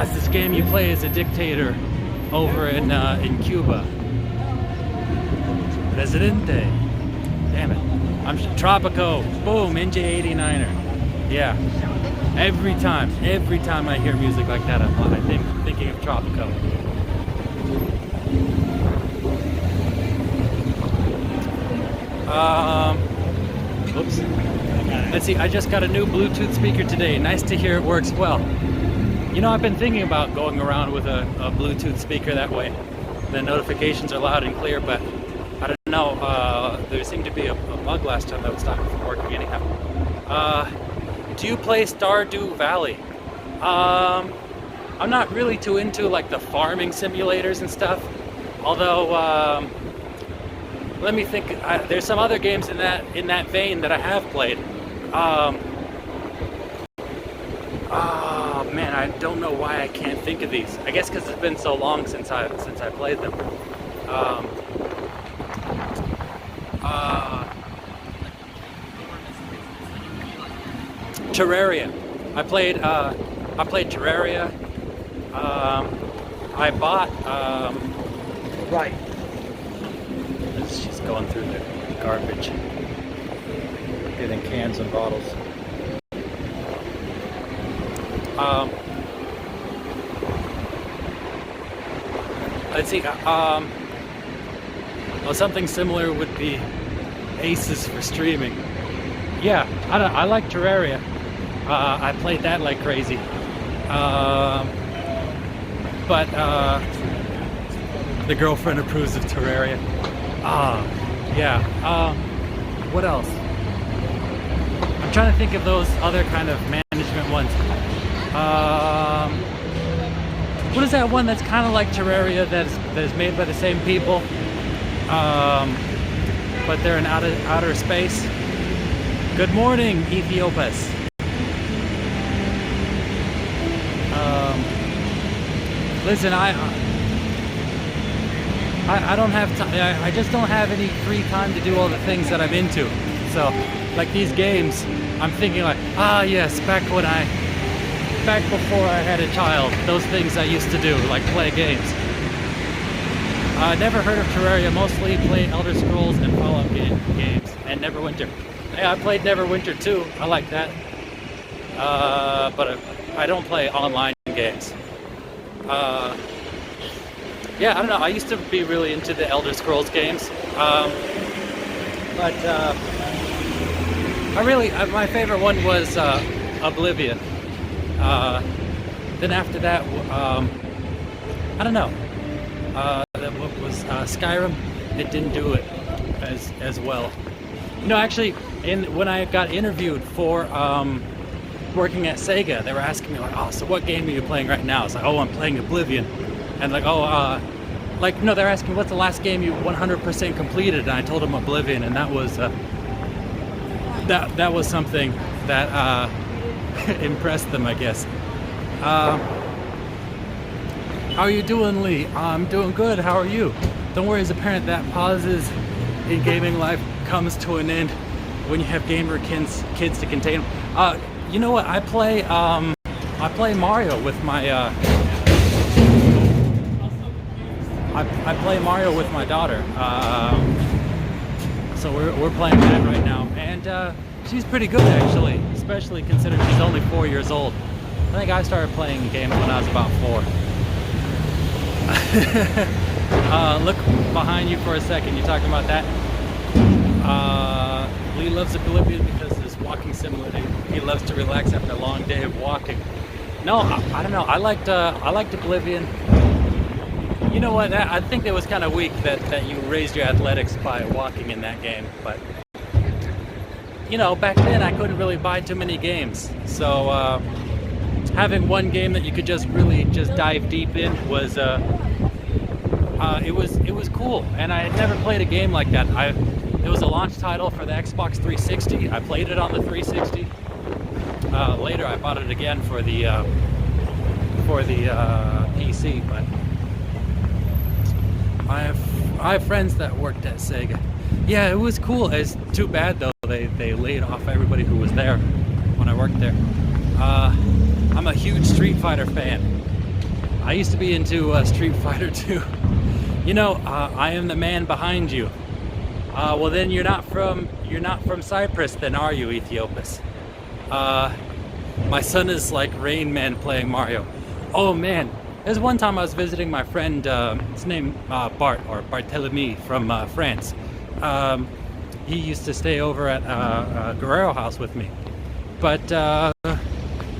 It's this game you play as a dictator over in Cuba. Presidente. Damn it. I'm Tropico. Boom, NJ89er. Yeah. Every time I hear music like that, I'm thinking of Tropico. Oops. Let's see, I just got a new Bluetooth speaker today. Nice to hear it works well. You know, I've been thinking about going around with a Bluetooth speaker that way. The notifications are loud and clear, but I don't know. There seemed to be a bug last time that would stop it from working anyhow. Do you play Stardew Valley? I'm not really too into like the farming simulators and stuff. Although, let me think. There's some other games in that vein that I have played. Oh man, I don't know why I can't think of these. I guess because it's been so long since I played them. Terraria. I played Terraria. I bought. Right. She's going through the garbage, getting cans and bottles. Let's see. Well, something similar would be Aces for streaming. Yeah, I like Terraria. I played that like crazy. But the girlfriend approves of Terraria. Yeah. What else? I'm trying to think of those other kind of management ones. What is that one that's kind of like Terraria that is made by the same people? But they're in outer space. Good morning, Ethiopias. Listen, I don't have time. I just don't have any free time to do all the things that I'm into. So, like these games, I'm thinking like, yes, back before I had a child, those things I used to do, like play games. I never heard of Terraria. Mostly played Elder Scrolls and Fallout games, and Neverwinter. Yeah, I played Neverwinter too. I like that. But I don't play online games. Yeah, I don't know. I used to be really into the Elder Scrolls games, but my favorite one was Oblivion. Then after that, I don't know. What was Skyrim? It didn't do it as well. No, actually, when I got interviewed for working at Sega, they were asking me like, so what game are you playing right now? It's like, I'm playing Oblivion. And like, they're asking what's the last game you 100% completed, and I told them Oblivion, and that was that was something that impressed them, I guess. How are you doing, Lee? I'm doing good. How are you? Don't worry, as a parent, that pauses in gaming life comes to an end when you have gamer kids to contain them. You know what? I play Mario with my. I play Mario with my daughter. So we're playing that right now, and she's pretty good actually, especially considering she's only 4 years old. I think I started playing games when I was about 4. Look behind you for a second. You talking about that? Lee loves Oblivion because it's walking simulator. He loves to relax after a long day of walking. No, I don't know. I liked Oblivion. You know what? I think it was kind of weak that you raised your athletics by walking in that game. But you know, back then I couldn't really buy too many games, so having one game that you could really dive deep in was it was cool. And I had never played a game like that. It was a launch title for the Xbox 360. I played it on the 360. Later, I bought it again for the PC. But I have friends that worked at Sega. Yeah, it was cool. It's too bad though they laid off everybody who was there when I worked there. I'm a huge Street Fighter fan. I used to be into Street Fighter 2. You know, I am the man behind you. Well then you're not from Cyprus then, are you, Ethiopus? My son is like Rain Man playing Mario. Oh man, there's one time I was visiting my friend, his name Bart, or Barthélemy from France. He used to stay over at Guerrero House with me. But I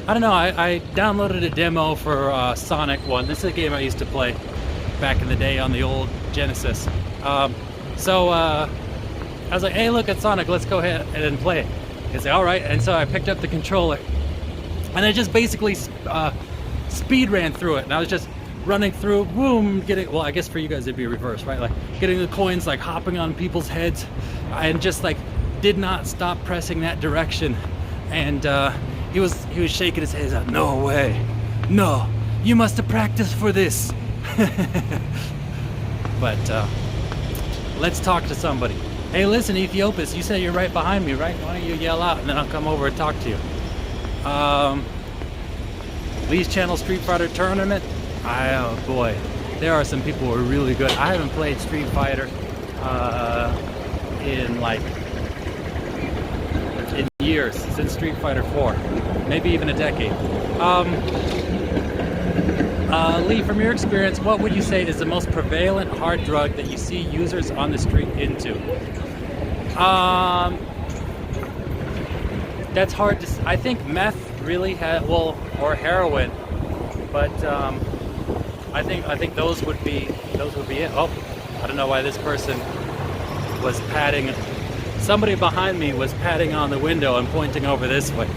don't know, I downloaded a demo for Sonic 1. This is a game I used to play back in the day on the old Genesis. So I was like, hey, look at Sonic, let's go ahead and play it. He's like, all right. And so I picked up the controller and I just basically speed ran through it. And I was just running through, boom, getting, well, I guess for you guys it'd be reverse, right? Like getting the coins, like hopping on people's heads, and just like did not stop pressing that direction. And he was shaking his head. He's like, no way, no, you must have practiced for this. But let's talk to somebody. Hey, listen, Ethiopus, you say you're right behind me, right? Why don't you yell out and then I'll come over and talk to you. Lee's Channel Street Fighter Tournament. Oh boy, there are some people who are really good. I haven't played Street Fighter in years, since Street Fighter 4, maybe even a decade. Lee, from your experience, what would you say is the most prevalent hard drug that you see users on the street into? That's hard to. I think meth really had, well, or heroin, but I think those would be it. Oh, I don't know why this person was patting. Somebody behind me was patting on the window and pointing over this way.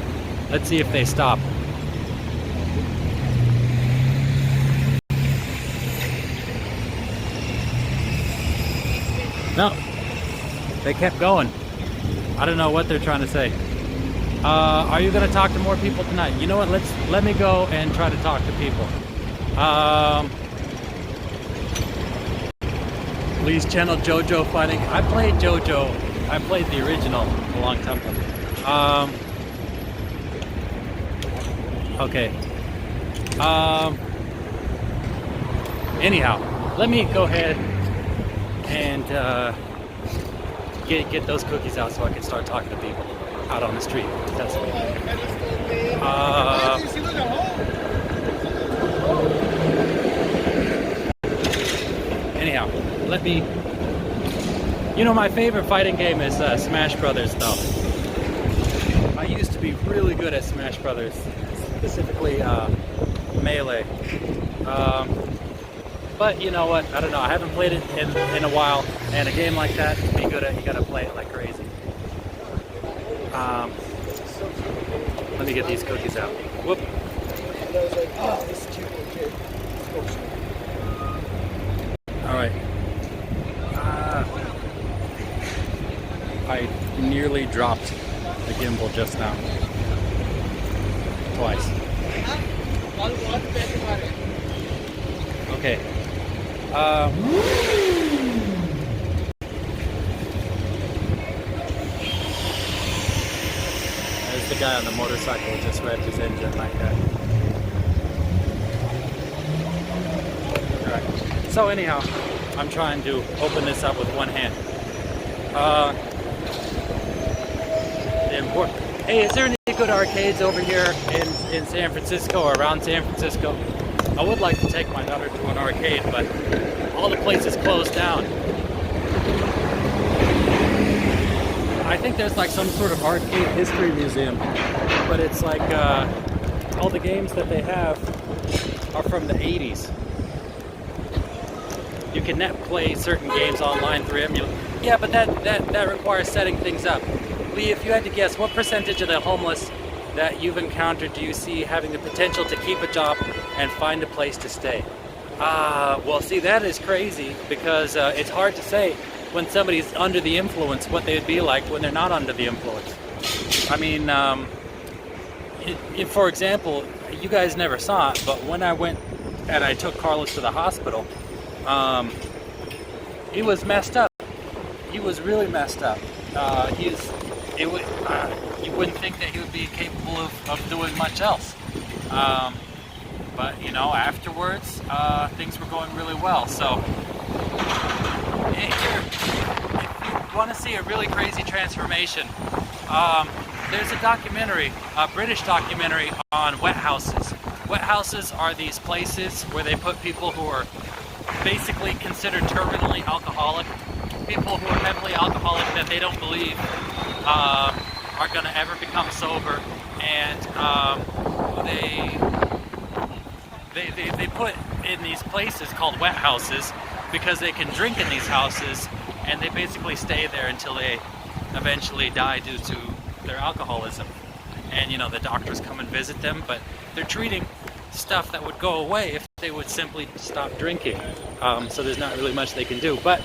Let's see if they stop. No, they kept going. I don't know what they're trying to say. Are you going to talk to more people tonight? You know what? Let me go and try to talk to people. Lee's Channel JoJo fighting. I played JoJo. I played the original a long time ago. Okay. Anyhow, let me go ahead and get those cookies out so I can start talking to people out on the street. That's anyhow, let me. You know, my favorite fighting game is Smash Brothers, though. I used to be really good at Smash Brothers, specifically Melee. But you know what? I don't know. I haven't played it in a while, and a game like that, to be good at, you gotta play it like crazy. Let me get these cookies out. Whoop. All right. I nearly dropped the gimbal just now. Twice. Okay. There's the guy on the motorcycle who just revved his engine like that. Alright. So anyhow, I'm trying to open this up with one hand. Hey, is there any good arcades over here in San Francisco or around San Francisco? I would like to take my daughter to an arcade, but all the places closed down. I think there's like some sort of arcade history museum, but it's like all the games that they have are from the 80s. You can play certain games online through emulator. Yeah, but that requires setting things up. Lee, if you had to guess, what percentage of the homeless that you've encountered do you see having the potential to keep a job and find a place to stay? Well, see, that is crazy because it's hard to say when somebody's under the influence what they would be like when they're not under the influence. I mean, for example, you guys never saw it, but when I went and I took Carlos to the hospital, he was messed up. He was really messed up. You wouldn't think that he would be capable of doing much else. But you know, afterwards, things were going really well. So, if you want to see a really crazy transformation, there's a documentary, a British documentary on wet houses. Wet houses are these places where they put people who are basically considered terminally alcoholic, people who are heavily alcoholic that they don't believe are going to ever become sober, and they put in these places called wet houses because they can drink in these houses, and they basically stay there until they eventually die due to their alcoholism. And you know, the doctors come and visit them, but they're treating stuff that would go away if they would simply stop drinking. So there's not really much they can do. But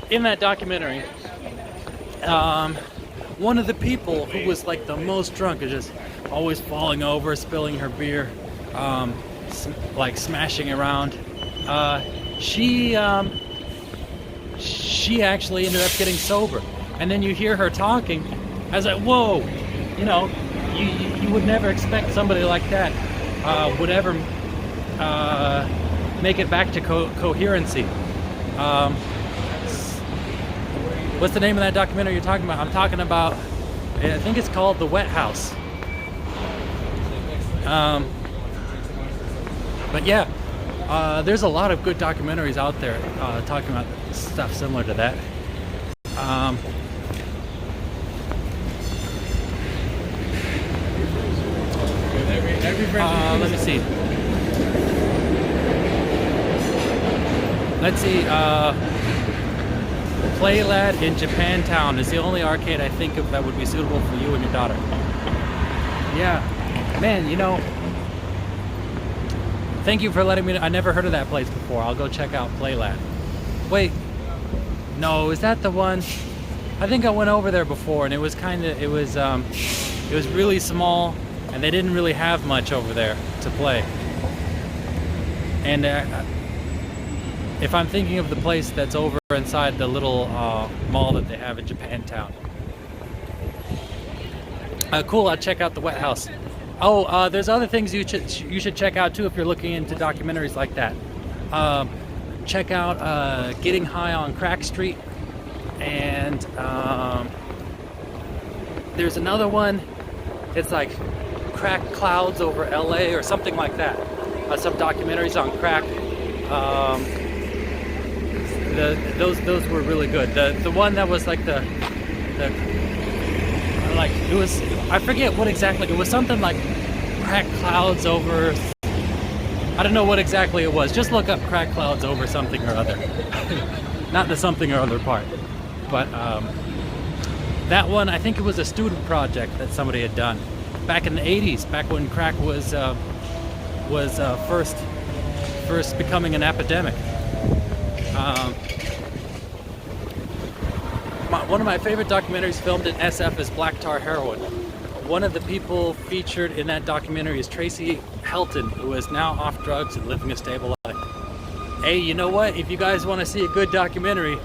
in that documentary, one of the people who was like the most drunk is just always falling over, spilling her beer, like smashing around. She actually ended up getting sober. And then you hear her talking. I was like, whoa, you know, you would never expect somebody like that would ever make it back to coherency. What's the name of that documentary you're talking about? I'm talking about, I think it's called The Wet House. But yeah, there's a lot of good documentaries out there talking about stuff similar to that. Let me see. Play Lad in Japantown is the only arcade I think of that would be suitable for you and your daughter. Yeah, man, you know, thank you for letting me know. I never heard of that place before. I'll go check out Play Lad. Wait, no, is that the one? I think I went over there before, and it was really small, and they didn't really have much over there to play. And if I'm thinking of the place that's over inside the little mall that they have in Japantown. Cool, I'll check out the Wet House. Oh, there's other things you should check out too if you're looking into documentaries like that. Check out Getting High on Crack Street, and there's another one. It's like Crack Clouds over LA or something like that. Some documentaries on crack. Those were really good. The one that was like it was, I forget what exactly, it was something like Crack Clouds over, I don't know what exactly it was. Just look up Crack Clouds over something or other. Not the something or other part. But that one, I think it was a student project that somebody had done back in the 80s, back when crack was first becoming an epidemic. One of my favorite documentaries filmed in SF is Black Tar Heroin. One of the people featured in that documentary is Tracy Helton, who is now off drugs and living a stable life. Hey, you know what? If you guys want to see a good documentary,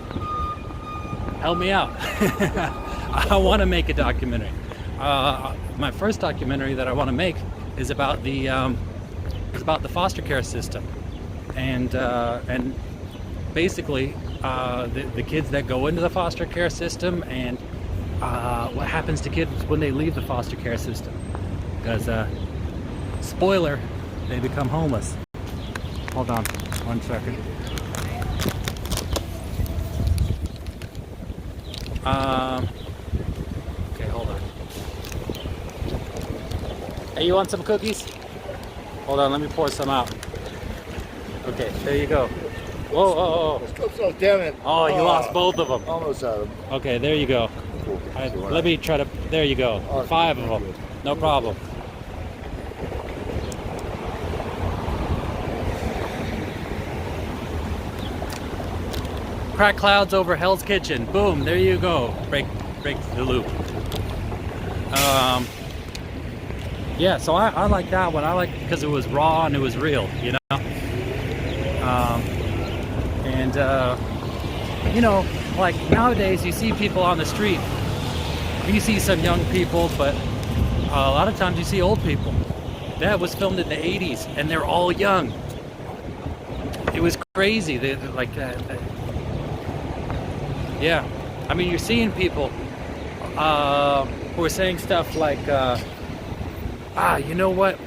help me out. I want to make a documentary. My first documentary that I want to make is about the foster care system, and basically the kids that go into the foster care system, and what happens to kids when they leave the foster care system. Because spoiler, they become homeless. Hold on 1 second. Okay, hold on. Hey, you want some cookies? Hold on, let me pour some out. Okay, there you go. Whoa, oh, Oh, damn it. oh, you lost both of them. Almost out of them. Okay, there you go. Cool. Let me try to, there you go. 5 of them, no problem. Crack Clouds over Hell's Kitchen. Boom, there you go. Break the loop. Yeah, so I like that one. I like it because it was raw and it was real, you know? You know, like nowadays you see people on the street, you see some young people, but a lot of times you see old people. That was filmed in the 80s and they're all young. It was crazy. They like that. Yeah, I mean, you're seeing people who are saying stuff like, you know what?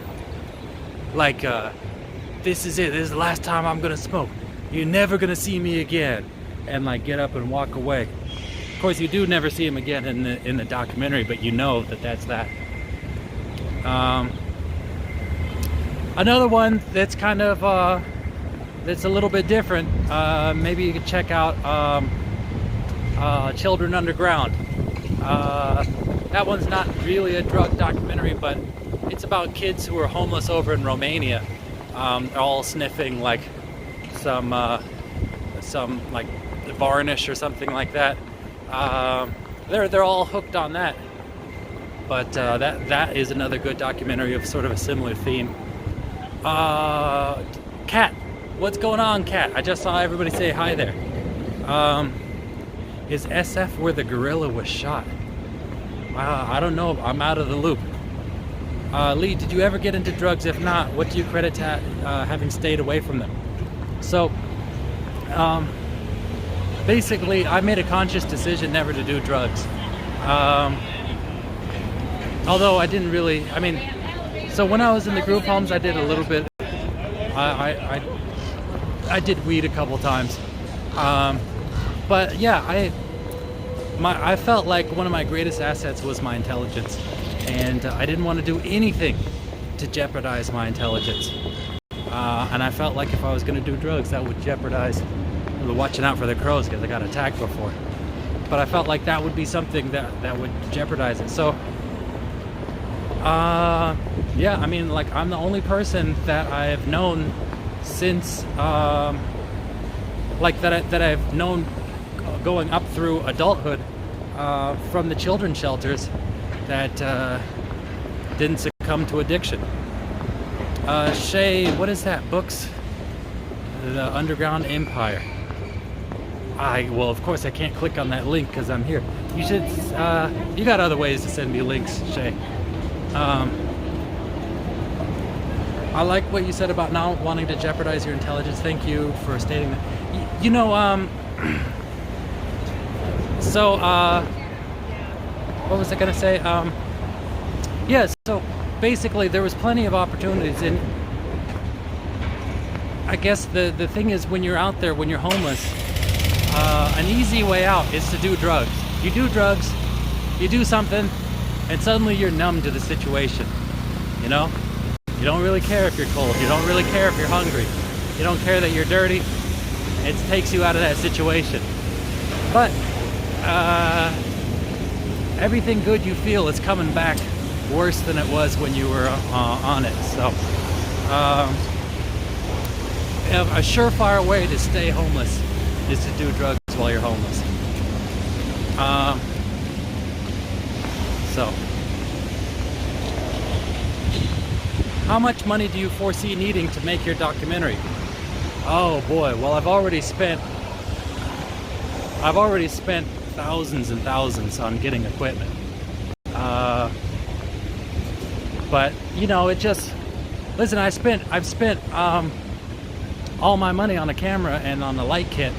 Like, this is it. This is the last time I'm gonna smoke. You're never gonna see me again. And like get up and walk away. Of course, you do never see him again in the documentary, but you know that that's that. Another one that's kind of that's a little bit different. Maybe you could check out Children Underground. That one's not really a drug documentary, but it's about kids who are homeless over in Romania, all sniffing like some like varnish or something like that. They're all hooked on that. But that is another good documentary of sort of a similar theme. Kat, what's going on, Kat? I just saw everybody say hi there. Is SF where the gorilla was shot? I don't know. I'm out of the loop. Lee, did you ever get into drugs? If not, what do you credit to having stayed away from them? So, basically, I made a conscious decision never to do drugs. Although I didn't really, I mean, so when I was in the group homes, I did a little bit. I did weed a couple times. But yeah, I felt like one of my greatest assets was my intelligence. And I didn't want to do anything to jeopardize my intelligence. And I felt like if I was going to do drugs, that would jeopardize watching out for the crows because I got attacked before. But I felt like that would be something that would jeopardize it. So, yeah, I mean, like I'm the only person that I have known since, like that I've known going up through adulthood from the children's shelters that didn't succumb to addiction. Shay, what is that? Books? The Underground Empire. Well, of course I can't click on that link because I'm here. You should, you got other ways to send me links, Shay. I like what you said about not wanting to jeopardize your intelligence. Thank you for stating that. You know, so, what was I gonna say? Yeah, so basically there was plenty of opportunities, and I guess the thing is when you're out there, when you're homeless, an easy way out is to do drugs. You do drugs, you do something, and suddenly you're numb to the situation, you know? You don't really care if you're cold, you don't really care if you're hungry, you don't care that you're dirty. It takes you out of that situation. But everything good you feel is coming back worse than it was when you were on it. So a surefire way to stay homeless is to do drugs while you're homeless. So how much money do you foresee needing to make your documentary? Oh boy, well I've already spent thousands and thousands on getting equipment. But you know, it just, listen, I've spent all my money on a camera and on the light kit.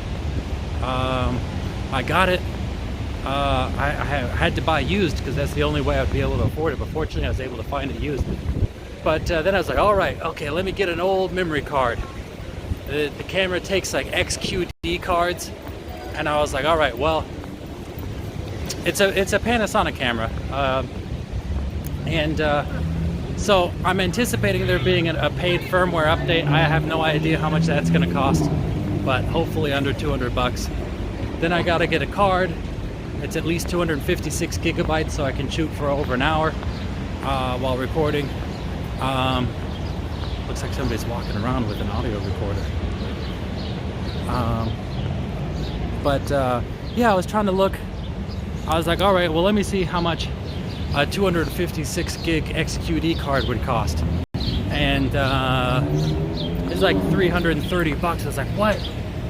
I got it. I had to buy used because that's the only way I'd be able to afford it. But fortunately, I was able to find it used. But then I was like, all right, okay, let me get an old memory card. The camera takes like XQD cards, and I was like, all right, well, it's a Panasonic camera, and so I'm anticipating there being a paid firmware update. I have no idea how much that's going to cost, but hopefully under 200 bucks. Then I got to get a card. It's at least 256 gigabytes, so I can shoot for over an hour while recording. Looks like somebody's walking around with an audio recorder. Yeah, I was trying to look. I was like, all right, well, let me see how much a 256 gig XQD card would cost. And it's like 330 bucks. I was like, what?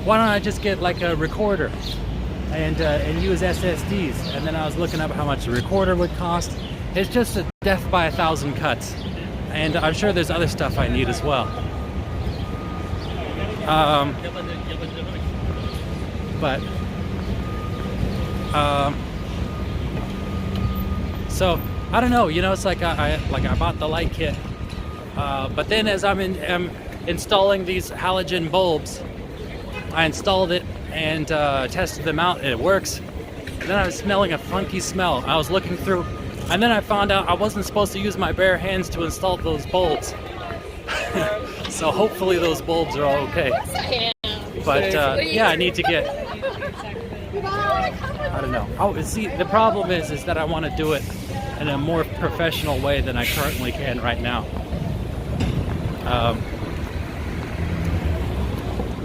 Why don't I just get like a recorder? and use SSDs. And then I was looking up how much the recorder would cost. It's just a death by 1,000 cuts. And I'm sure there's other stuff I need as well. So I don't know, it's like I bought the light kit, but then as I'm installing these halogen bulbs, I installed it and tested them out, and it works. And then I was smelling a funky smell. I was looking through, and then I found out I wasn't supposed to use my bare hands to install those bulbs. So hopefully those bulbs are all okay. But yeah, I need to get, I don't know. Oh, see, the problem is that I want to do it in a more professional way than I currently can right now.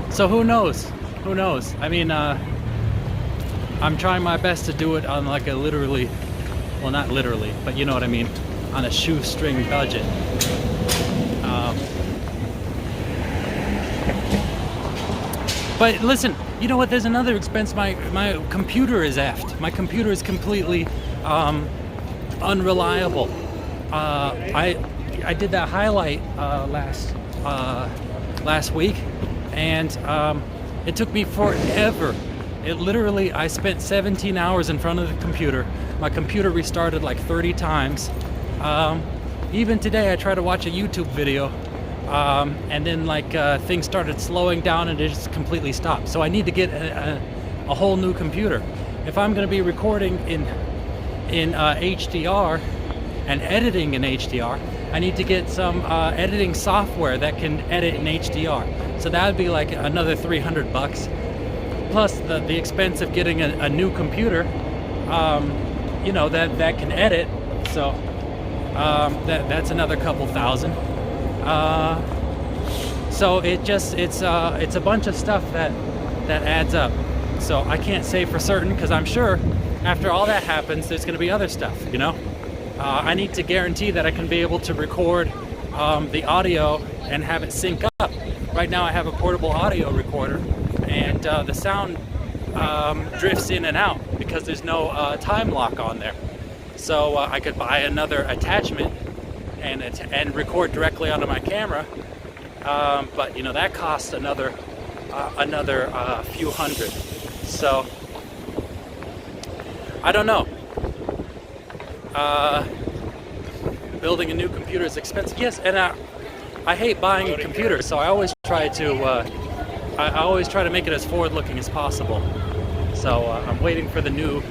So who knows? Who knows? I mean, I'm trying my best to do it on like a literally, well, not literally, but you know what I mean, on a shoestring budget. But listen, you know what? There's another expense. My computer is effed. My computer is completely unreliable. I did that highlight last week, and it took me forever. It literally, I spent 17 hours in front of the computer. My computer restarted like 30 times. Even today, I tried to watch a YouTube video. And then things started slowing down and it just completely stopped. So I need to get a whole new computer. If I'm going to be recording in HDR and editing in HDR, I need to get some editing software that can edit in HDR. So that would be like another $300 plus the expense of getting a new computer, that can edit. So that's another couple thousand. So it's a bunch of stuff that adds up. So I can't say for certain, because I'm sure after all that happens, there's going to be other stuff. I need to guarantee that I can be able to record the audio and have it sync up. Right now, I have a portable audio recorder, and the sound drifts in and out because there's no time lock on there. So I could buy another attachment and record directly onto my camera, but that costs another few hundred. So I don't know. Building a new computer is expensive. Yes, and I hate buying computers, so I always try to make it as forward-looking as possible. So I'm waiting for the new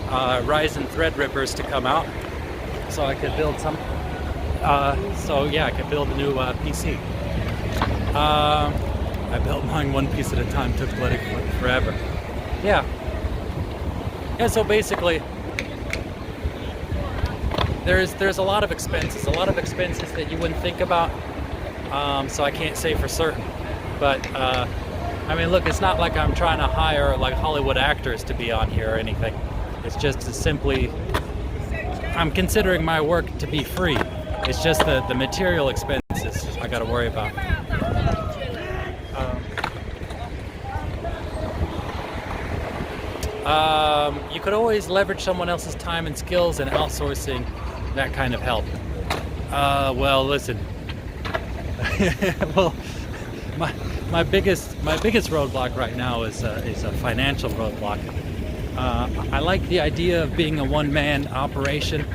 Ryzen Threadrippers to come out, so I could build some. I could build a new PC. I built mine one piece at a time. Took bloody forever. Yeah. So basically, there's a lot of expenses. A lot of expenses that you wouldn't think about. So I can't say for certain. But look, it's not like I'm trying to hire like Hollywood actors to be on here or anything. It's just simply, I'm considering my work to be free. It's just the material expenses I got to worry about. You could always leverage someone else's time and skills, and outsourcing that kind of help. Well, listen. Well, my biggest roadblock right now is a financial roadblock. I like the idea of being a one-man operation.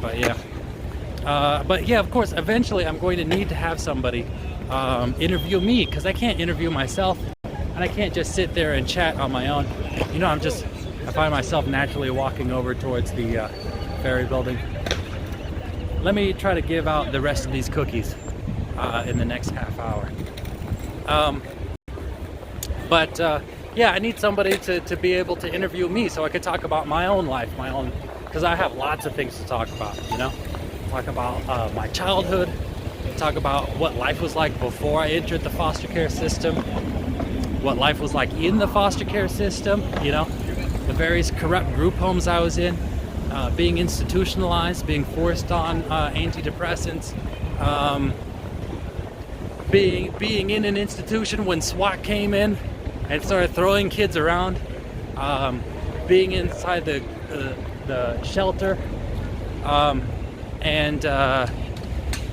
But yeah, of course, eventually I'm going to need to have somebody interview me, because I can't interview myself, and I can't just sit there and chat on my own. I find myself naturally walking over towards the ferry building. Let me try to give out the rest of these cookies in the next half hour. Yeah, I need somebody to be able to interview me so I could talk about my own life, because I have lots of things to talk about, Talk about my childhood, talk about what life was like before I entered the foster care system, what life was like in the foster care system, the various corrupt group homes I was in, being institutionalized, being forced on antidepressants, being in an institution when SWAT came in and started throwing kids around, being inside the shelter, and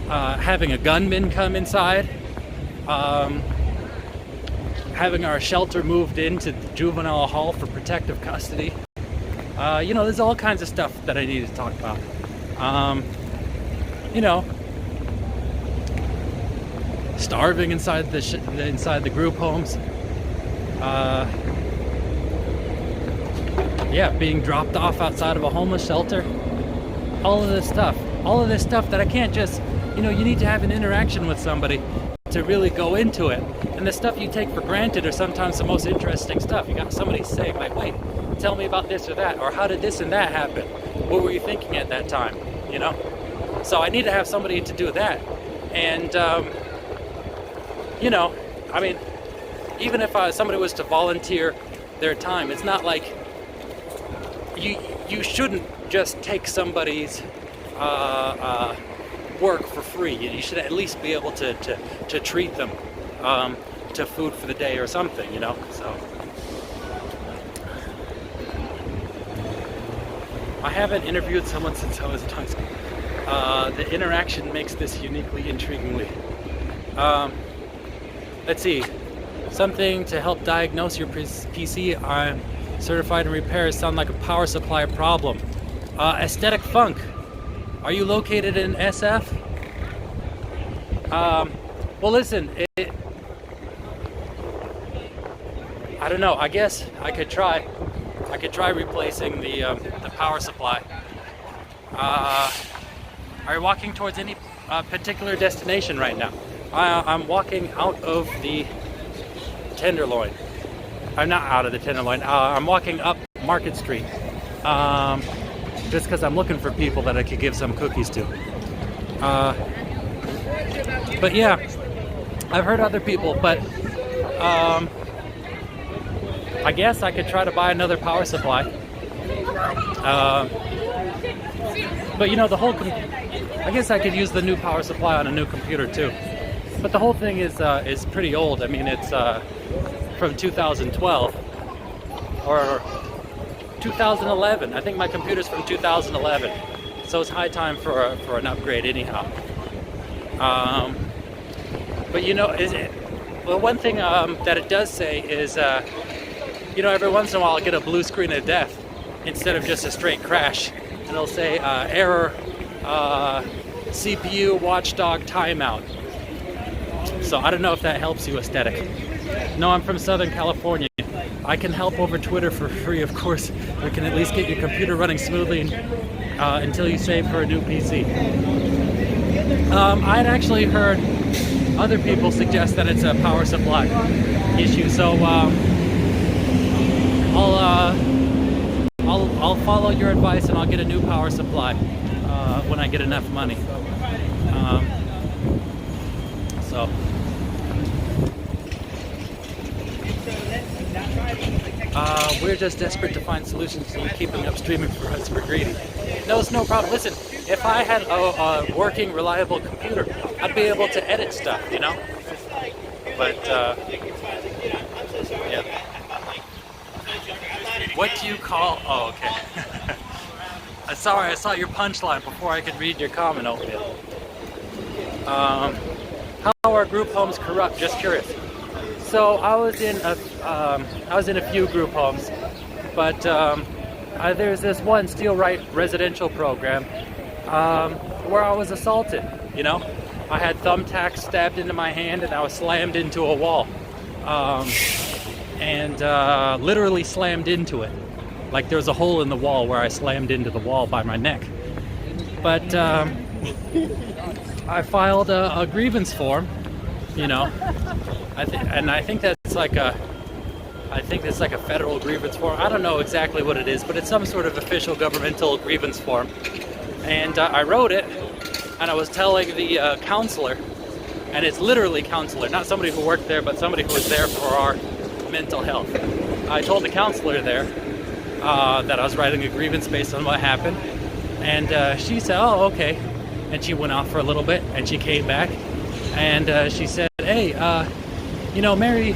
having a gunman come inside, having our shelter moved into the juvenile hall for protective custody. You know, there's all kinds of stuff that I need to talk about. You know, starving inside the group homes. Yeah, being dropped off outside of a homeless shelter. All of this stuff that I can't just, you know, you need to have an interaction with somebody to really go into it. And the stuff you take for granted are sometimes the most interesting stuff. You got somebody saying like, wait, tell me about this or that, or how did this and that happen? What were you thinking at that time? You know? So I need to have somebody to do that. And, you know, I mean, even if somebody was to volunteer their time, it's not like you shouldn't just take somebody's work for free. You should at least be able to treat them to food for the day or something, you know. So I haven't interviewed someone since I was in high school. The interaction makes this uniquely intriguingly. Let's see. Something to help diagnose your PC. I'm certified in repairs. Sound like a power supply problem. Aesthetic Funk. Are you located in SF? Well, listen. I don't know. I guess I could try. I could try replacing the power supply. Are you walking towards any particular destination right now? I'm walking out of the Tenderloin. I'm not out of the Tenderloin. I'm walking up Market Street. Just because I'm looking for people that I could give some cookies to. But yeah, I've heard other people, but I guess I could try to buy another power supply. But you know, I guess I could use the new power supply on a new computer too. But the whole thing is pretty old. I mean, it's from 2012 or 2011. I think my computer's from 2011, so it's high time for an upgrade anyhow. But you know, well, one thing that it does say is, you know, every once in a while I'll get a blue screen of death instead of just a straight crash, and it'll say error, CPU watchdog timeout. So I don't know if that helps you, Aesthetic. No, I'm from Southern California. I can help over Twitter for free, of course. I can at least get your computer running smoothly until you save for a new PC. I had actually heard other people suggest that it's a power supply issue, so I'll follow your advice and I'll get a new power supply when I get enough money. So. We're just desperate to find solutions to keeping up streaming for us. We're greedy. No, it's no problem. Listen, if I had a working, reliable computer, I'd be able to edit stuff, you know? But, yeah. What do you call... Oh, okay. Sorry, I saw your punchline before I could read your comment over it. How are group homes corrupt? Just curious. So I was in a few group homes, but there's this one Steel Right residential program where I was assaulted. You know, I had thumbtacks stabbed into my hand and I was slammed into a wall, and literally slammed into it. Like there was a hole in the wall where I slammed into the wall by my neck. But I filed a grievance form. You know, I think that's like a federal grievance form. I don't know exactly what it is, but it's some sort of official governmental grievance form. And I wrote it, and I was telling the counselor, and it's literally counselor, not somebody who worked there, but somebody who was there for our mental health. I told the counselor there that I was writing a grievance based on what happened, and she said, "Oh, okay," and she went off for a little bit, and she came back, and she said, "Hey, you know, Mary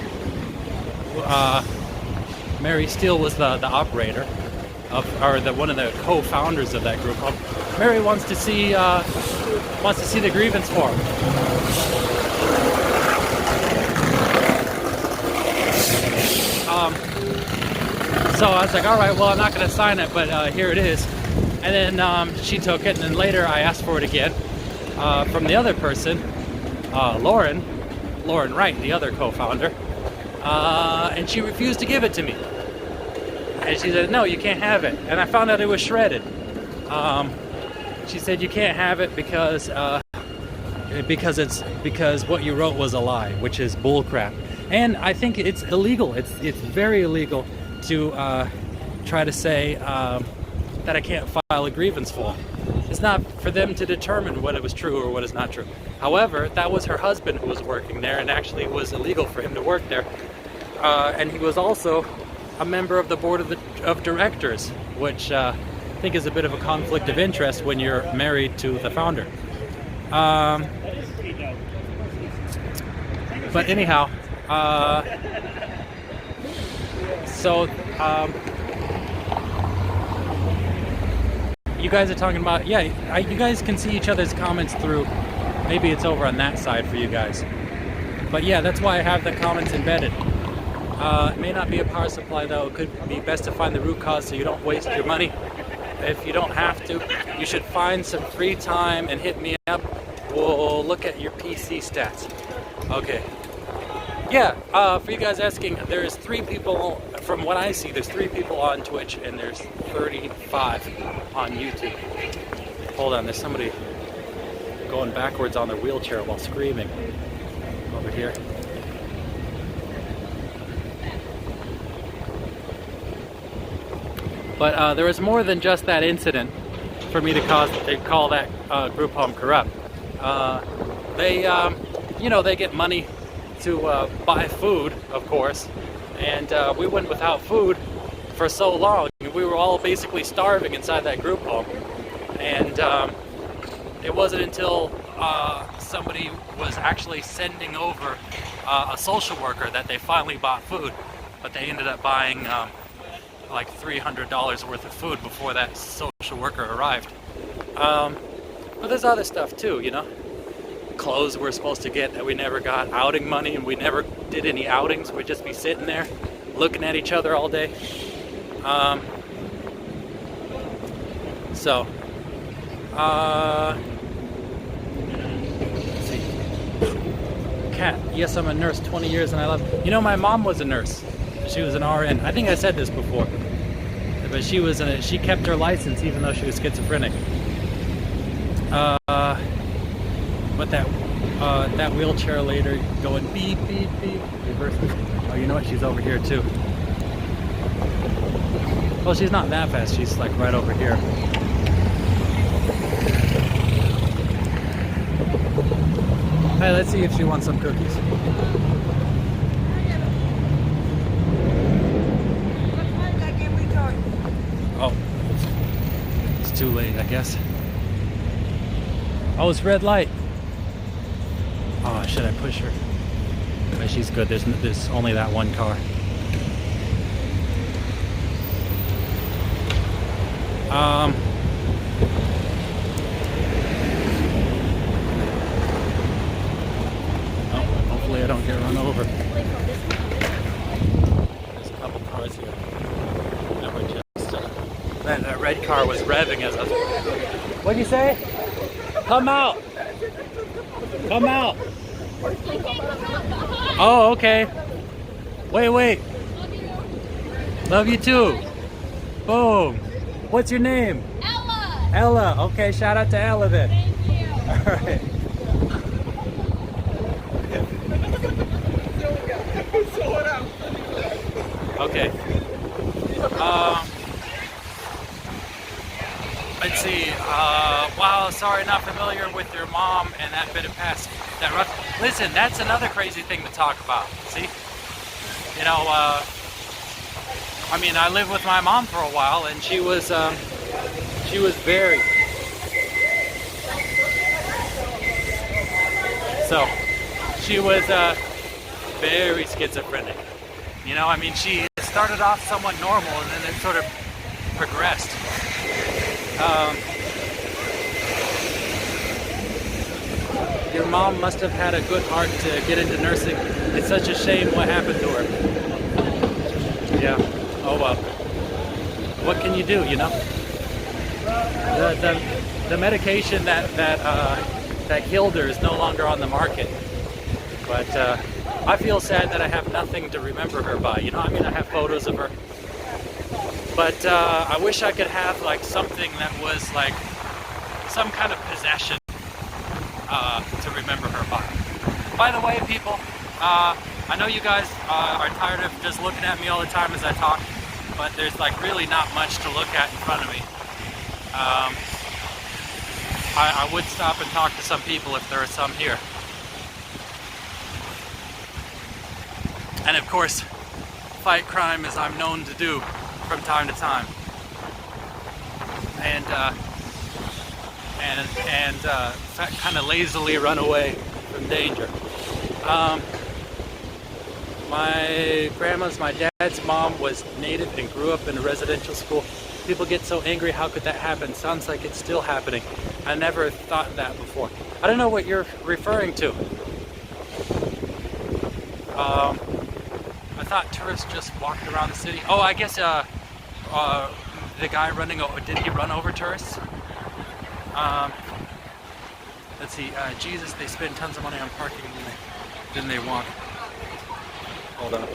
Mary Steele was the operator or one of the co-founders of that group home. Mary wants to see the grievance form. So I was like, all right, well, I'm not going to sign it, but here it is. And then she took it, and then later I asked for it again from the other person, Lauren Wright, the other co-founder, and she refused to give it to me. And she said, no, you can't have it. And I found out it was shredded. She said you can't have it because what you wrote was a lie, which is bullcrap. And I think it's illegal. It's very illegal to try to say that I can't file a grievance form. It's not for them to determine what it was true or what is not true. However, that was her husband who was working there, and actually it was illegal for him to work there. And he was also a member of the board of directors, which I think is a bit of a conflict of interest when you're married to the founder. But anyhow, you guys are talking about, you guys can see each other's comments through, maybe it's over on that side for you guys. But yeah, that's why I have the comments embedded. It may not be a power supply though. It could be best to find the root cause so you don't waste your money. If you don't have to, you should find some free time and hit me up. We'll look at your PC stats. Okay. Yeah, for you guys asking, there's 3 people, from what I see, there's 3 people on Twitch and there's 35 on YouTube. Hold on, there's somebody going backwards on their wheelchair while screaming over here. But there was more than just that incident for me to call that group home corrupt. They get money to buy food, of course, and we went without food for so long. We were all basically starving inside that group home, and it wasn't until somebody was actually sending over a social worker that they finally bought food, but they ended up buying like $300 worth of food before that social worker arrived. But there's other stuff too, you know. Clothes we're supposed to get that we never got, outing money, and we never did any outings. We'd just be sitting there looking at each other all day. Let's see. Kat, yes, I'm a nurse, 20 years, and I love. You know, my mom was a nurse. She was an RN. I think I said this before, but she kept her license even though she was schizophrenic. But that wheelchair later going beep beep beep reversing. Oh, you know what? She's over here too. Well, she's not that fast. She's like right over here. Hey, let's see if she wants some cookies. Oh, it's too late, I guess. Oh, it's red light. Oh, should I push her? But she's good. There's only that one car. Oh, hopefully I don't get run over. There's a couple cars here. That were just that red car was revving as I was. What'd you say? Come out! Come out! Oh, okay. Wait. Love you too. Boom. What's your name? Ella. Ella. Okay, shout out to Ella then. Thank you. All right. Okay. Let's see. Wow, sorry, not familiar with your mom and that bit of past. Listen, that's another crazy thing to talk about. See? You know, I mean, I lived with my mom for a while, and she was very. So, she was very schizophrenic. You know, I mean, she started off somewhat normal and then it sort of progressed. Your mom must have had a good heart to get into nursing. It's such a shame what happened to her. Yeah. Oh well. What can you do? You know. The medication that killed her is no longer on the market. But I feel sad that I have nothing to remember her by. You know, I mean, I have photos of her. But I wish I could have like something that was like some kind of possession to remember her by. By the way, people, I know you guys are tired of just looking at me all the time as I talk, but there's like really not much to look at in front of me. I would stop and talk to some people if there are some here. And of course, fight crime as I'm known to do from time to time. And kind of lazily run away from danger. My dad's mom was native and grew up in a residential school. People get so angry, how could that happen? Sounds like it's still happening. I never thought that before. I don't know what you're referring to. I thought tourists just walked around the city. Oh, I guess the guy running over, did he run over tourists? Let's see, Jesus, they spend tons of money on parking and then they walk. Hold on.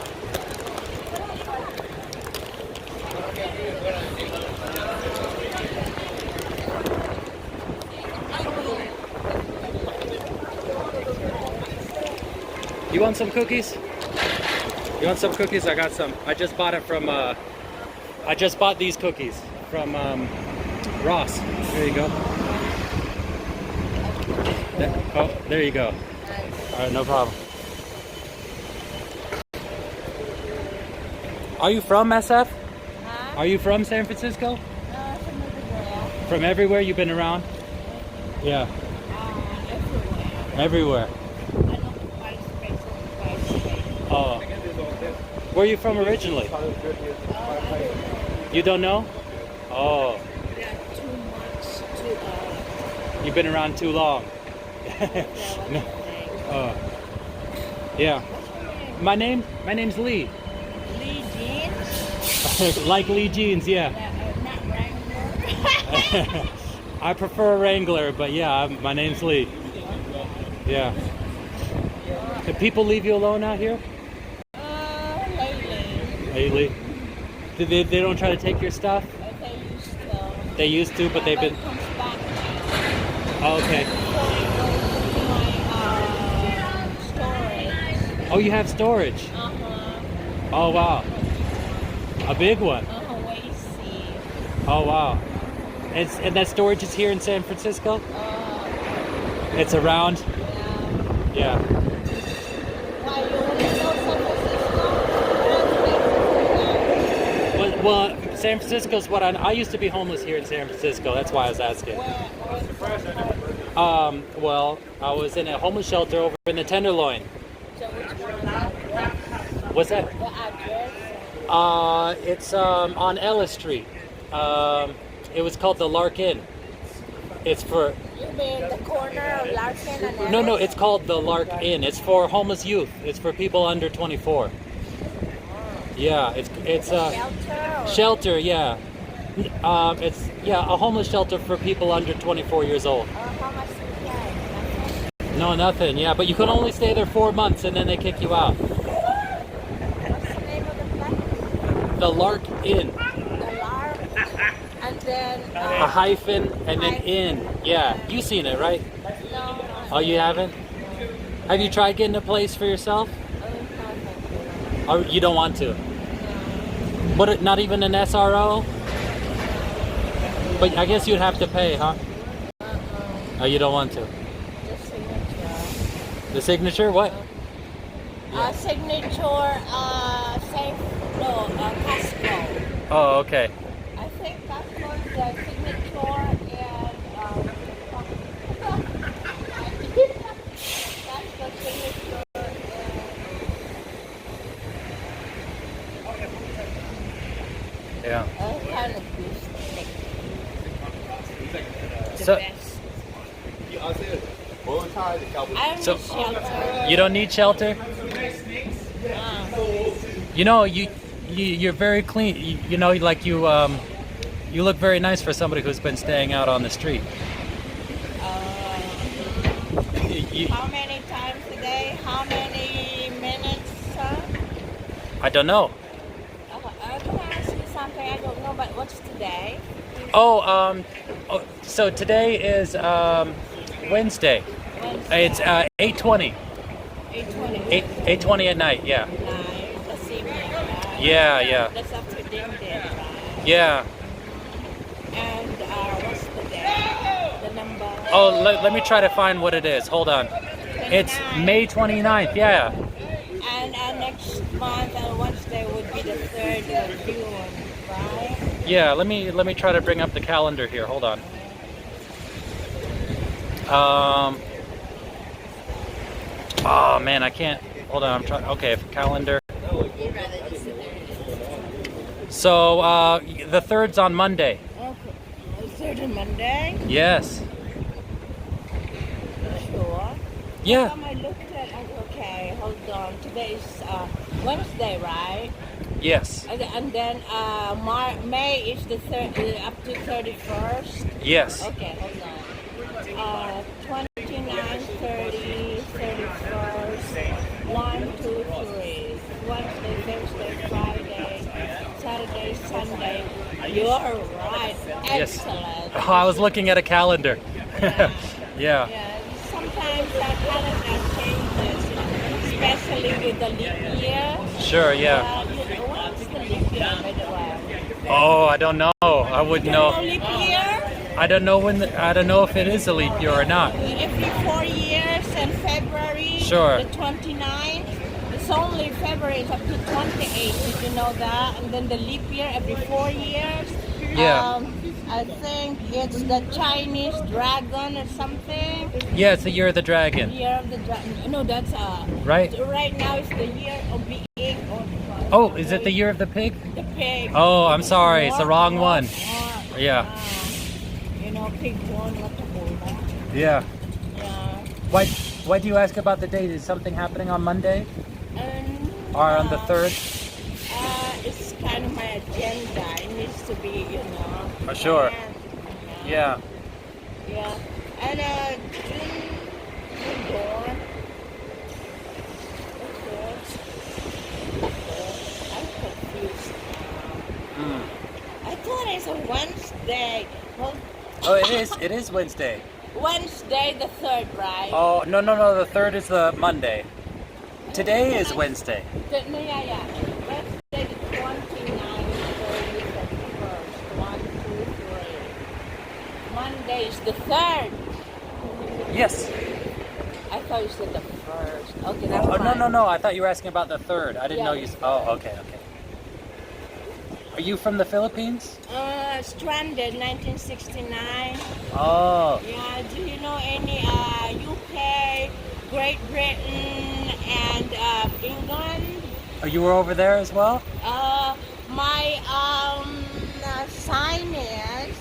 You want some cookies? You want some cookies? I got some. I just bought it from, I just bought these cookies from Ross. There you go. Oh, there you go. All right, no problem. Are you from SF? Huh? Are you from San Francisco? From everywhere. From everywhere? You've been around? Yeah. Everywhere. Everywhere. I don't participate. Oh. Where are you from originally? You don't know? Oh. Too much to You've been around too long. No. Oh. Yeah. My name's Lee. Lee jeans? Like Lee jeans, yeah. Not Wrangler. I prefer a Wrangler, but yeah, my name's Lee. Yeah. Do people leave you alone out here? Lately. Lately? They don't try to take your stuff? They used to. They used to, but they've been... Comes back now. Oh, okay. Storage. Oh, you have storage? Oh, wow. A big one? Wait, see. Oh, wow. And that storage is here in San Francisco? It's around? Yeah. Yeah. Why, you only know San Francisco? Well, San Francisco's what I used to be homeless here in San Francisco. That's why I was asking. Well, I was in a homeless shelter over in the Tenderloin. So which one? What's that? The address? It's on Ellis Street. It was called the Lark Inn. It's for... You mean the corner of Larkin and Ellis? No, it's called the Lark Inn. It's for homeless youth. It's for people under 24. Yeah, it's Shelter? shelter, yeah. It's a homeless shelter for people under 24 years old. How much do you pay? No, nothing. Yeah, but you can only stay there 4 months and then they kick you out. What's the name of the place? The Lark Inn. The Lark. And then... A hyphen and then inn. Yeah, you seen it, right? No. Oh, you haven't? Have you tried getting a place for yourself? Or you don't want to? What? Not even an SRO? But I guess you'd have to pay, huh? Oh, you don't want to? The signature. The signature? What? Signature, Costco. Oh, okay. I think that's what the signature and, that's the signature and, The So- best. I don't So- need shelter. You don't need shelter? You know, you're very clean. You know, like you look very nice for somebody who's been staying out on the street. You- How many times a day? How many minutes, sir? I don't know. Can I ask you something? I don't know, but what's today? Oh, so today is Wednesday. Wednesday. It's 8:20. 8:20. 8:20 at night. Yeah. Night. This evening, right? Yeah, yeah. That's after dinner, right? Yeah. And what's the day? The number? Oh, let me try to find what it is. Hold on. It's 29. May 29th. Yeah. And next month, Wednesday would be the 3rd of June, right? Yeah. Let me try to bring up the calendar here. Hold on. Oh man, I can't. Hold on. I'm trying. Okay, calendar. So the 3rd's on Monday. Okay. 3rd of Monday? Yes. Sure. Yeah. I looked at, okay, hold on. Today is Wednesday, right? Yes. And then May is the up to 31st. Yes. Okay, hold on. 29, 30, 31st, 1, 2, 3. Wednesday, Thursday, Friday, Saturday, Sunday. You're right. Yes. Excellent. Oh, I was looking at a calendar. Yeah. Yeah. Yeah, sometimes that calendar changes, especially with the leap year. Sure. Yeah. What's the leap year, by the way? Oh, I don't know. I wouldn't No know. leap year? I don't know I don't know if it is a leap year or not. Every 4 years and February, Sure. the 29th. It's only February, it's up to 28. Did you know that? And then the leap year every 4 years. Yeah. I think it's the Chinese dragon or something. Yeah, it's the year of the dragon. Year of the dragon. No, that's Right. Right now it's the year of the pig. Oh, is it the year of the pig? The pig. Oh, I'm sorry. It's the wrong one. More. Yeah. You know, pig born what to hold. Yeah. Yeah. Why do you ask about the date? Is something happening on Monday or on the 3rd? It's kind of my agenda. It needs to be, you know. Oh, sure. planned, you know. Yeah. Yeah. And June born. I'm confused. Mm. I thought it's a Wednesday. Well, Oh, it is. It is Wednesday. Wednesday the 3rd, right? Oh no. The 3rd is the Monday. Today is Wednesday. No, yeah. Wednesday the 29th, 30th, 31st. 1, 2, 3. Monday is the 3rd. Yes. I thought you said the 1st. Okay, Oh never mind. no. I thought you were asking about the 3rd. I didn't know Yeah. you. Oh, okay. Are you from the Philippines? Stranded 1969. Oh. Yeah, do you know any UK, Great Britain, and England? Oh, you were over there as well? My son is.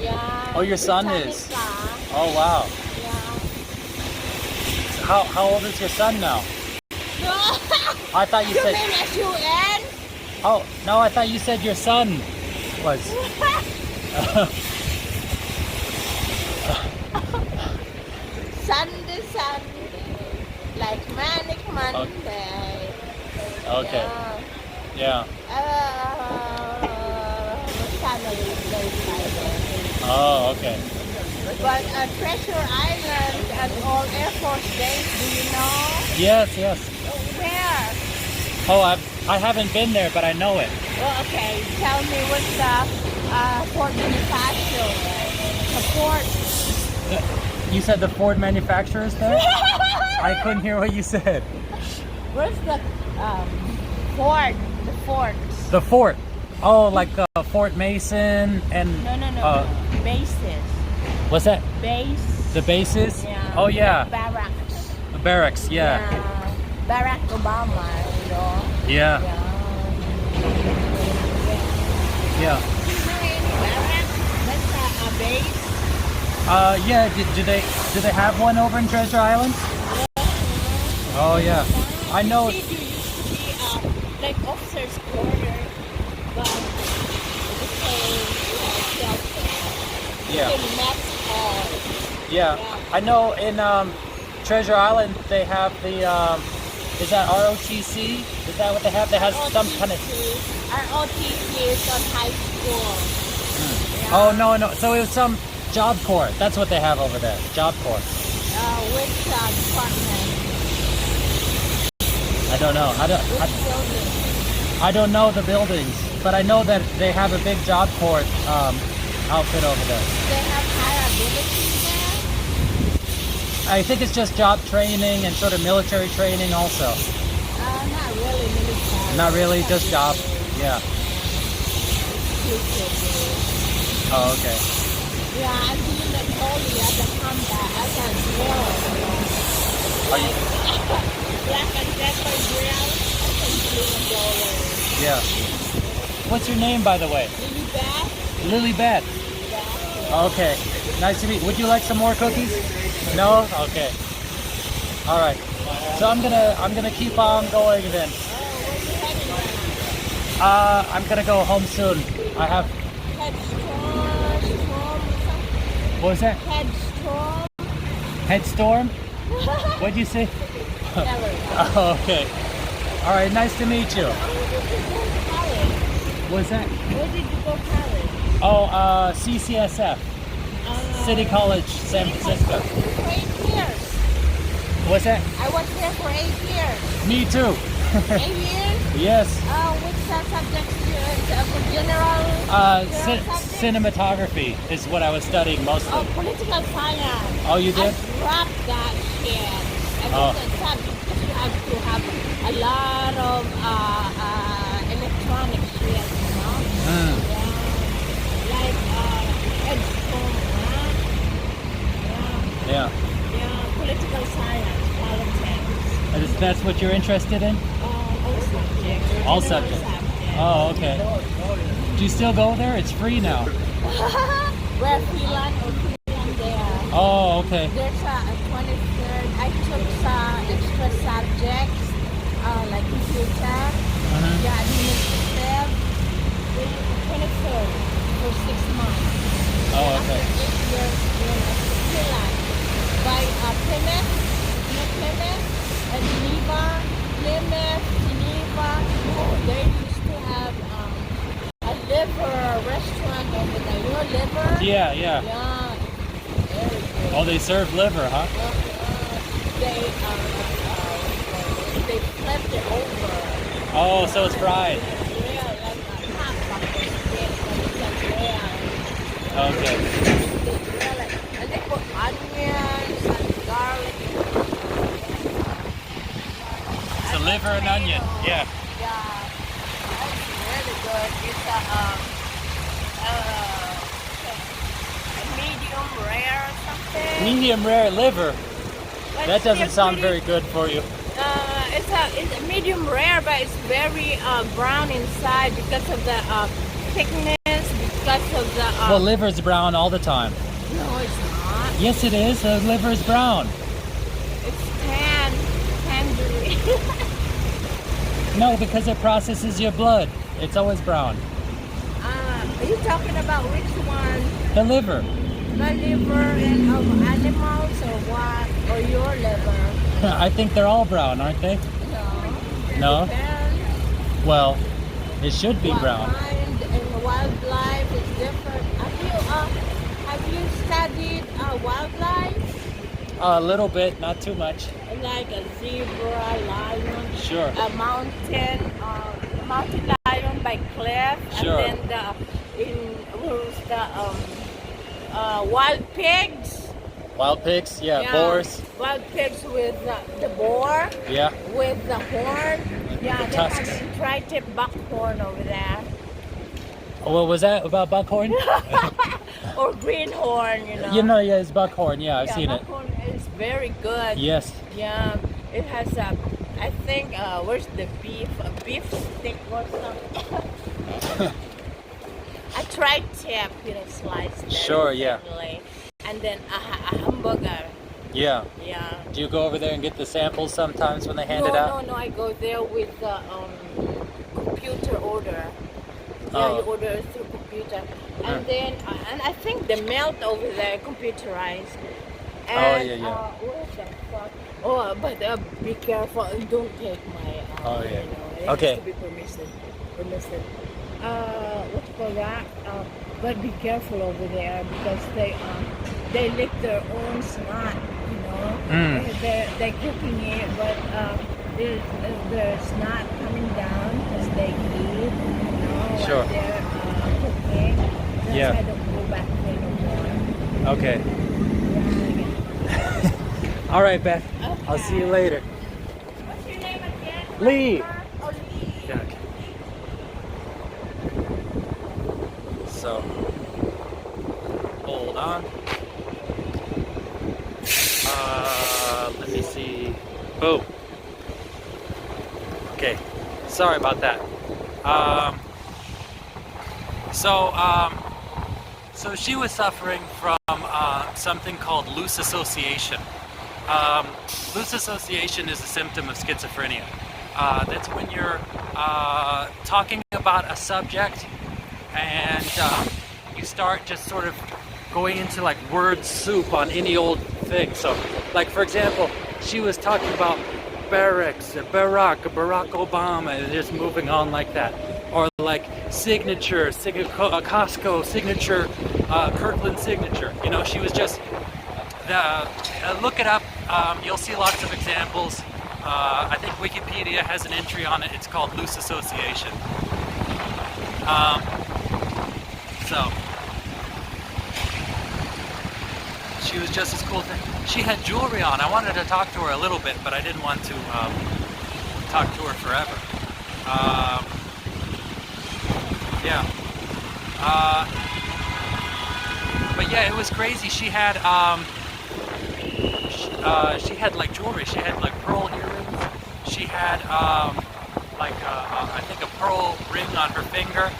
Yeah. Oh, your son Britannica. is. Oh wow. Yeah. How old is your son now? I thought you You said. mean S-U-N? Oh no, I thought you said your son was. Sunday, like Manic Monday. Okay. Yeah. Family place like that. Oh, okay. But Treasure Island and all Air Force Base, do you know? Yes. Where? Oh, I haven't been there, but I know it. Well, okay, tell me what's the Fort Bonifacio, the fort. You said the Ford manufacturers there? I couldn't hear what you said. Where's the fort? The fort. The fort. Oh, like Fort Mason and. No. Bases. What's that? Base. The bases? Yeah. Oh yeah. Barracks. The barracks. Yeah. Barack Obama, you know. Yeah. Yeah. Yeah. Do you know any barracks? That's base? Yeah. Do they have one over in Treasure Island? Oh yeah. I know. It used to be like officers' quarter, but it's shelter. Yeah. It's a mess hall. Yeah. I know in Treasure Island they have the is that ROTC? Is that what they have? They have some kind of. ROTC is on high school. Yeah. Oh no. So it was some Job Corps. That's what they have over there. Job Corps. Which department? I don't know. Which building? I don't know the buildings, but I know that they have a big Job Corps outfit over there. They have higher ability there? I think it's just job training and sort of military training also. Not really military. Not really, just job. Yeah. Oh, okay. Yeah, I'm doing the trolley at the combat. I can drill. Are you? Black and pepper grill. I can drill $1. Yeah. What's your name, by the way? Lily Beth? Lily Beth. Yeah. Okay. Nice to meet you. Would you like some more cookies? No? Okay. All right. So I'm gonna keep on going then. Where you heading now? I'm gonna go home soon. I have. What was that? Headstorm. Headstorm? What'd you say? Never. Oh, okay. All right. Nice to meet you. Where did you go to college? What was that? Where did you go to college? Oh, CCSF. City College, San Francisco. For 8 years. What's that? I was there for 8 years. Me too. 8 years? Yes. Which subjects you for general? Subject? Cinematography is what I was studying mostly. Oh, political science. Oh, you did? I dropped that shit. I Oh. think that because you have to have a lot of electronic shit, you know? Mm. Yeah. Like headphone, Yeah. yeah, political science, politics. That's what you're interested in? All subjects. All General subjects. Oh, okay. Do you still go there? It's free now. We're Finland or Finland there. Oh, okay. There's a 23rd. I took extra subjects like computer, yeah, administrative. 23rd for 6 months. Oh, And okay. After 8 years in Finland, by Plymouth, and Geneva, they used to have a liver restaurant over there. You know liver? Yeah. Yeah. Very good. Oh, they serve liver, huh? They flipped it over. Oh, so it's fried. Yeah, like a hot bucket steak, but it's like yeah. Okay. They grill it. And they put onions and garlic. It's a liver and onion. Yeah. Yeah. That's really good. It's a medium rare or something. Medium rare liver. But That it's doesn't still sound pretty- very good for you. It's a medium rare, but it's very brown inside because of the thickness, because of the. Well, liver's brown all the time. No, it's not. Yes, it is. The liver's brown. It's tangerine. No, because it processes your blood. It's always brown. Are you talking about which one? The liver. The liver and of animals or what? Or your liver? I think they're all brown, aren't they? No. No? Depends. Well, it should be What brown. kind and wildlife is different. Have you studied wildlife? A little bit, not too much. Like a zebra, lion, Sure. a mountain lion by cliff, Sure. and then wild pigs. Wild pigs? Yeah. Boars? Wild pigs with the boar, Yeah. with the horn. Yeah, they tusks. have tri-tip buckhorn over there. What was that about buckhorn? Or greenhorn, you know. You know, yeah, it's buckhorn. Yeah, I've seen it. buckhorn is very good. Yes. Yeah, it has I think, where's the beef? A beef stick or something. a tri-tip, slice. Sure, yeah. Thinly, and then a hamburger. Yeah. Yeah. Do you go over there and get the samples sometimes when they hand it No, out? I go there with the computer order. Yeah, Oh. you order through computer, and then and I think the melt over there computerized. And, yeah. What the fuck? Oh, but be careful and don't take my. Oh, yeah. It Okay. has to be permissive. What for that? But be careful over there because they lick their own snot. They're cooking it, but there's snot coming down because they eat. Sure. While they're cooking. That's Yeah. why I don't go back there no more. Okay. Yeah. All right, Beth. I'll see you later. What's your name again? Lee. Oh, Lee. Yeah. Okay. So, hold on. Let me see. Oh. Okay. Sorry about that. So she was suffering from something called loose association. Loose association is a symptom of schizophrenia. That's when you're talking about a subject and you start just sort of going into like word soup on any old thing. So, like for example, she was talking about barracks, Barack Obama, and just moving on like that. Or like signature, Costco signature, Kirkland signature. She was just look it up. You'll see lots of examples. I think Wikipedia has an entry on it. It's called loose association. So she was just as cool. She had jewelry on. I wanted to talk to her a little bit, but I didn't want to talk to her forever. Yeah. But yeah, it was crazy. She had like jewelry. She had like pearl earrings. She had I think a pearl ring on her finger.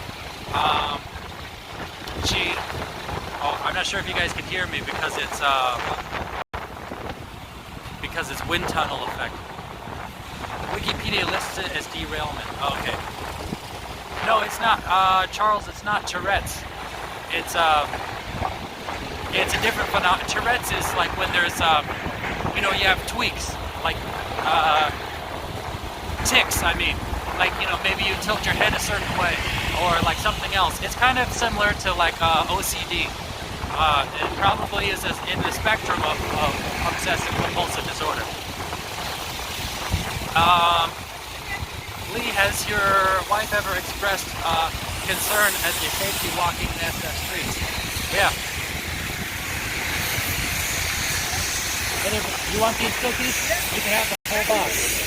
I'm not sure if you guys can hear me because it's wind tunnel effect. Wikipedia lists it as derailment. Okay. No, it's not, Charles. It's not Tourette's. It's a different phenomenon. Tourette's is like when there's, you have tweaks, like tics. I mean, like maybe you tilt your head a certain way, or like something else. It's kind of similar to like OCD. It probably is in the spectrum of obsessive compulsive disorder. Lee, has your wife ever expressed concern as your safety walking the streets? Yeah. And if you want these cookies, you can have the whole box.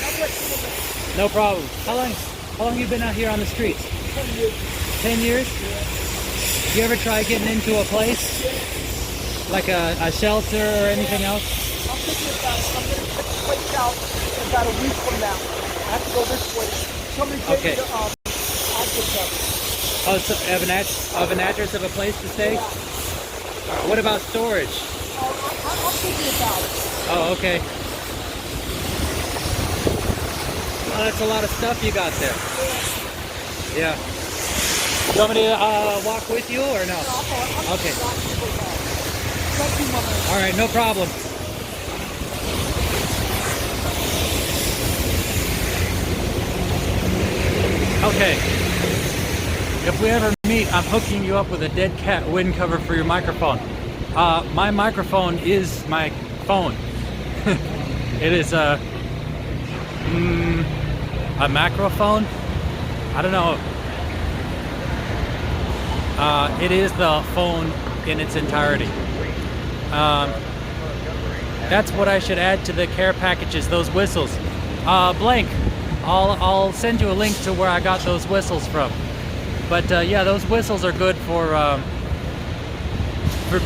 No problem. How long you been out here on the streets? 10 years. 10 years? You ever try getting into a place? Like a shelter or anything else? I'm thinking about it. I'm going to check the place out in about a week from now. I have to go this way. Somebody gave me the address of it. Oh, so of an address of a place to stay? What about storage? I'm thinking about it. Oh, okay. Oh, that's a lot of stuff you got there. Yeah. You want me to walk with you or no? Okay. All right, no problem. Okay. If we ever meet, I'm hooking you up with a dead cat wind cover for your microphone. My microphone is my phone. It is a macrophone. I don't know. It is the phone in its entirety. That's what I should add to the care packages. Those whistles. Blank. I'll send you a link to where I got those whistles from. But yeah, those whistles are good for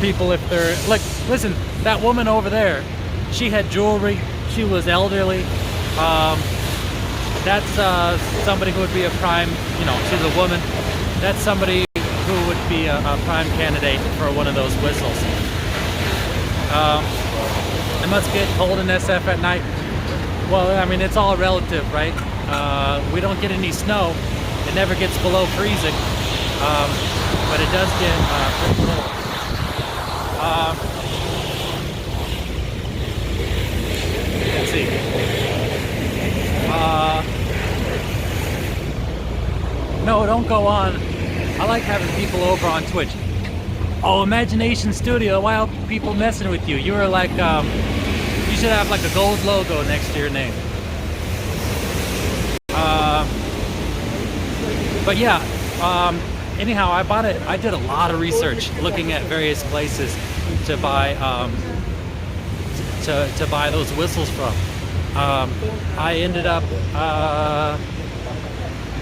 people if they're like. Listen, that woman over there. She had jewelry. She was elderly. That's somebody who would be a prime. She's a woman. That's somebody who would be a prime candidate for one of those whistles. It must get cold in SF at night. Well, I mean, it's all relative, right? We don't get any snow. It never gets below freezing, but it does get pretty cold. Let's see. No, don't go on. I like having people over on Twitch. Oh, Imagination Studio, why are people messing with you? You were like, you should have like a gold logo next to your name. But yeah, anyhow, I bought it. I did a lot of research looking at various places to buy to buy those whistles from. I ended up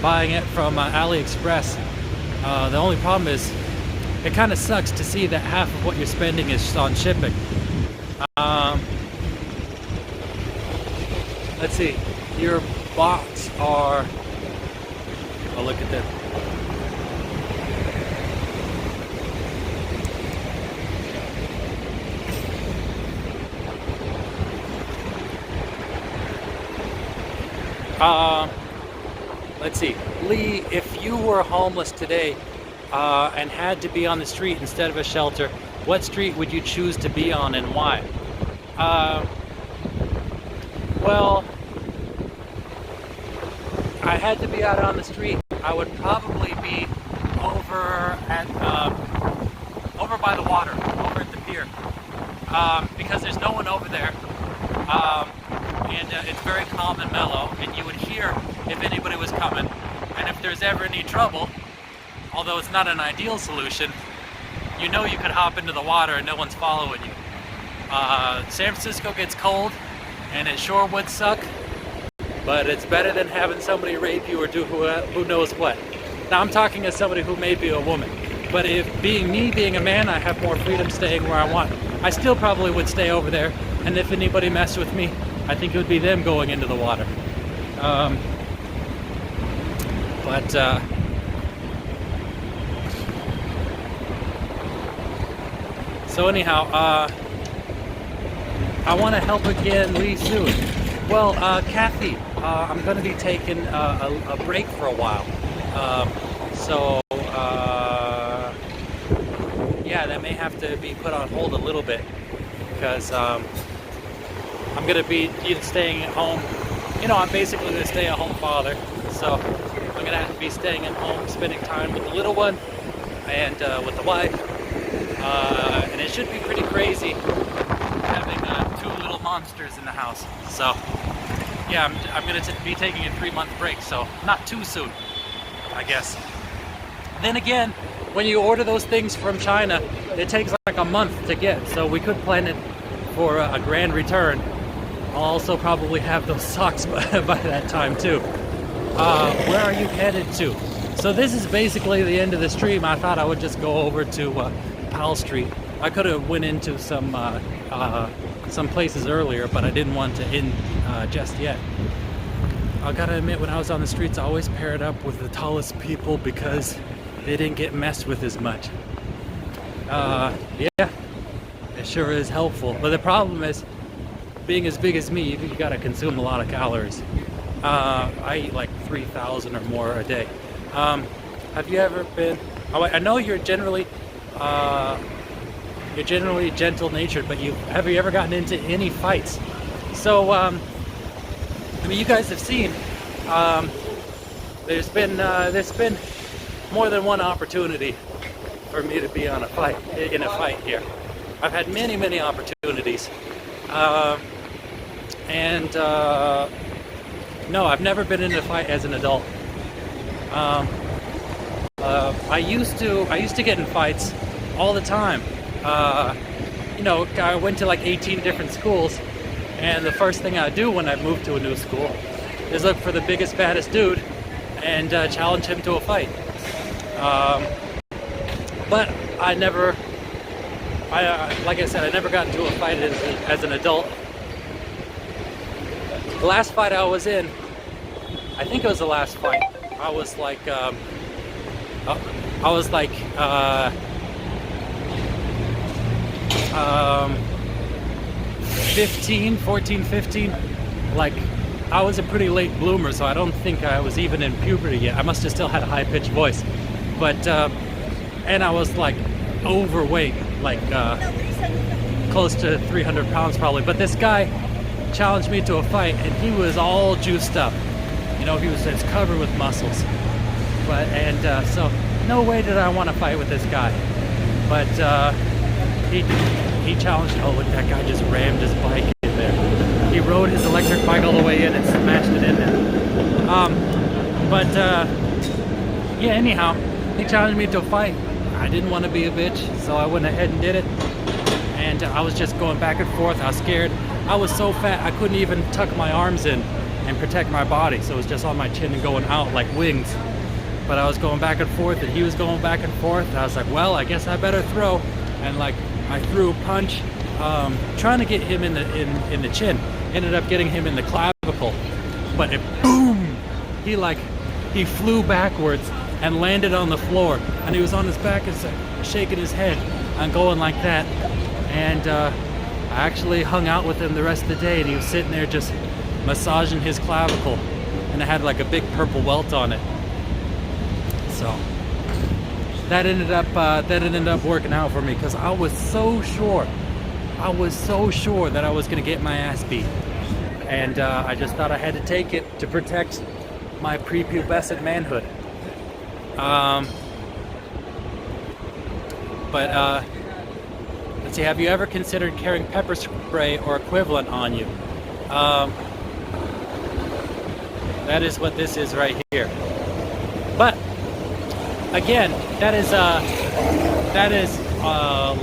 buying it from AliExpress. The only problem is it kind of sucks to see that half of what you're spending is on shipping. Let's see, your bots are, oh, look at that. Let's see, Lee, if you were homeless today and had to be on the street instead of a shelter, what street would you choose to be on and why? Well, I had to be out on the street. I would probably be over at over by the water, over at the pier, because there's no one over there, and it's very calm and mellow, and you would hear if anybody was coming, and if there's ever any trouble, although it's not an ideal solution, you know you could hop into the water and no one's following you. San Francisco gets cold, and it sure would suck, but it's better than having somebody rape you or do who knows what. Now I'm talking as somebody who may be a woman, but if being a man, I have more freedom staying where I want. I still probably would stay over there, and if anybody messed with me, I think it would be them going into the water. So anyhow, I want to help again Lee soon. Well, Kathy, I'm going to be taking a break for a while. Yeah, that may have to be put on hold a little bit because I'm going to be either staying at home. You know, I'm basically a stay-at-home father, so I'm going to have to be staying at home, spending time with the little one and with the wife. And it should be pretty crazy having two little monsters in the house. So yeah, I'm going to be taking a 3-month break, so not too soon, I guess. Then again, when you order those things from China, it takes like a month to get, so we could plan it for a grand return. I'll also probably have those socks by that time too. Where are you headed to? So this is basically the end of the stream. I thought I would just go over to Powell Street. I could have went into some places earlier, but I didn't want to end just yet. I gotta admit, when I was on the streets, I always paired up with the tallest people because they didn't get messed with as much. Yeah, it sure is helpful. But the problem is, being as big as me, you gotta consume a lot of calories. I eat like 3,000 or more a day. Have you ever been? Oh, I know you're generally gentle-natured, but have you ever gotten into any fights? So, I mean, you guys have seen. There's been more than one opportunity for me to be in a fight here. I've had many opportunities, no, I've never been in a fight as an adult. I used to get in fights all the time. You know, I went to like 18 different schools, and the first thing I do when I move to a new school is look for the biggest, baddest dude and challenge him to a fight. But I never, like I said, I never got into a fight as an adult. The last fight I was in, I think it was the last fight, I was like, I was like 14, 15. Like, I was a pretty late bloomer, so I don't think I was even in puberty yet. I must have still had a high-pitched voice. But, and I was like overweight, like close to 300 pounds probably. But this guy challenged me to a fight, and he was all juiced up. You know, he was just covered with muscles. But, so no way did I want to fight with this guy. But he challenged, oh look, that guy just rammed his bike in there. He rode his electric bike all the way in and smashed it in there. Yeah, anyhow, he challenged me to a fight. I didn't want to be a bitch, so I went ahead and did it. And I was just going back and forth. I was scared. I was so fat I couldn't even tuck my arms in and protect my body, so it was just on my chin and going out like wings. But I was going back and forth, and he was going back and forth. And I was like, well, I guess I better throw. And like, I threw a punch, trying to get him in the chin. Ended up getting him in the clavicle, but it boom! He flew backwards and landed on the floor, and he was on his back and shaking his head and going like that. And I actually hung out with him the rest of the day, and he was sitting there just massaging his clavicle, and it had like a big purple welt on it. So that ended up working out for me, because I was so sure that I was gonna get my ass beat, and I just thought I had to take it to protect my prepubescent manhood. Let's see, have you ever considered carrying pepper spray or equivalent on you? That is what this is right here. But again, that is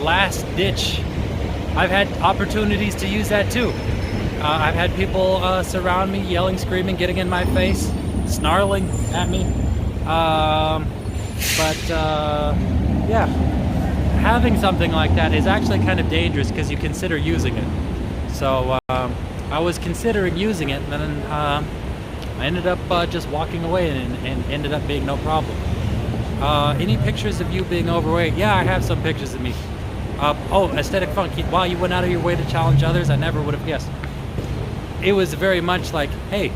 last ditch. I've had opportunities to use that too. I've had people surround me, yelling, screaming, getting in my face, snarling at me. Yeah, having something like that is actually kind of dangerous because you consider using it. So I was considering using it, and then I ended up just walking away, and ended up being no problem. Any pictures of you being overweight? Yeah, I have some pictures of me. Oh, aesthetic funk. Wow, you went out of your way to challenge others? I never would have guessed. It was very much like, hey,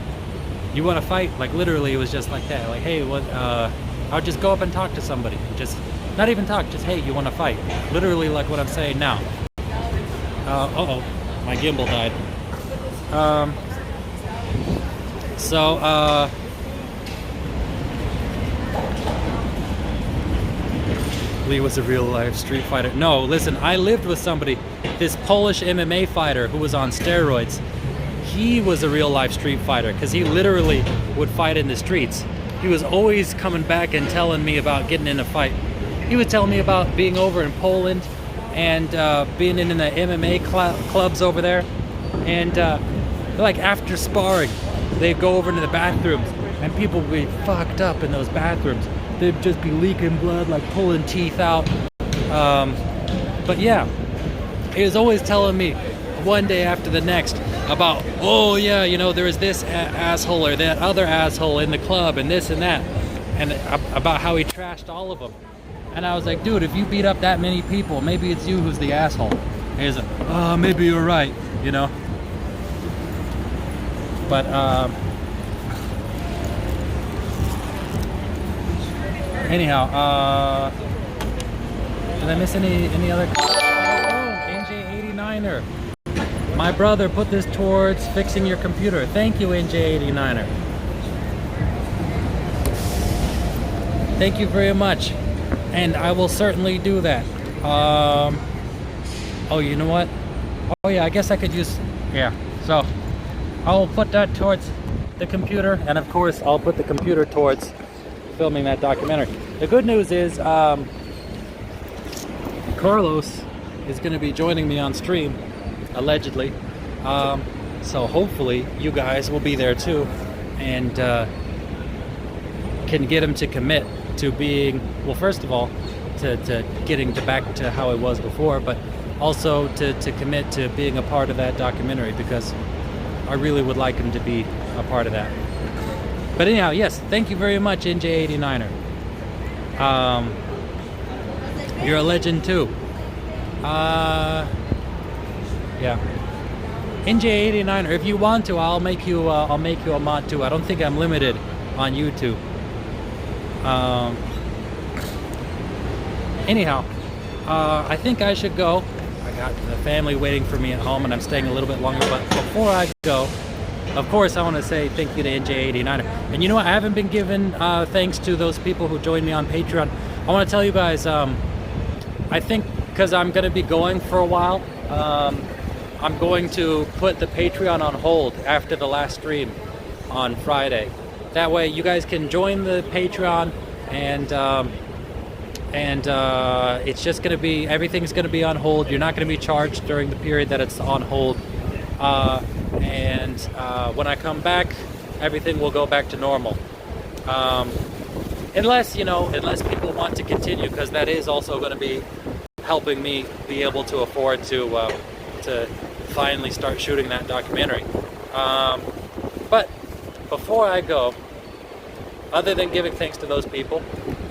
you want to fight? Like, literally, it was just like that. Like, hey, what? I would just go up and talk to somebody. Just not even talk. Just, hey, you want to fight? Literally, like what I'm saying now. Uh-oh, my gimbal died. Lee was a real life street fighter. No, listen, I lived with somebody, this Polish MMA fighter who was on steroids. He was a real life street fighter because he literally would fight in the streets. He was always coming back and telling me about getting in a fight. He would tell me about being over in Poland and being in the MMA clubs over there. And like after sparring, they'd go over into the bathrooms and people would be fucked up in those bathrooms. They'd just be leaking blood, like pulling teeth out. But yeah, he was always telling me one day after the next about, oh yeah, you know, there was this asshole or that other asshole in the club and this and that, and about how he trashed all of them. And I was like, dude, if you beat up that many people, maybe it's you who's the asshole. And he's like, oh, maybe you're right, you know. But anyhow, did I miss any other? Oh, NJ89er. My brother put this towards fixing your computer. Thank you, NJ89er. Thank you very much. And I will certainly do that. Oh, you know what? Oh yeah, I guess I could use, yeah. So I'll put that towards the computer, and of course I'll put the computer towards filming that documentary. The good news is Carlos is going to be joining me on stream, allegedly. So hopefully you guys will be there too, and can get him to commit to being, well, first of all, to getting back to how it was before, but also to commit to being a part of that documentary, because I really would like him to be a part of that. But anyhow, yes, thank you very much, NJ89er. You're a legend too. Yeah. NJ89, or if you want to, I'll make you a mod too. I don't think I'm limited on YouTube. Anyhow, I think I should go. I got the family waiting for me at home, and I'm staying a little bit longer. But before I go, of course, I want to say thank you to NJ89. And you know what? I haven't been given thanks to those people who joined me on Patreon. I want to tell you guys, I think because I'm going to be going for a while, I'm going to put the Patreon on hold after the last stream on Friday. That way you guys can join the Patreon, and it's just going to be, everything's going to be on hold. You're not going to be charged during the period that it's on hold. When I come back, everything will go back to normal. Unless people want to continue, because that is also going to be helping me be able to afford to finally start shooting that documentary. But before I go, other than giving thanks to those people,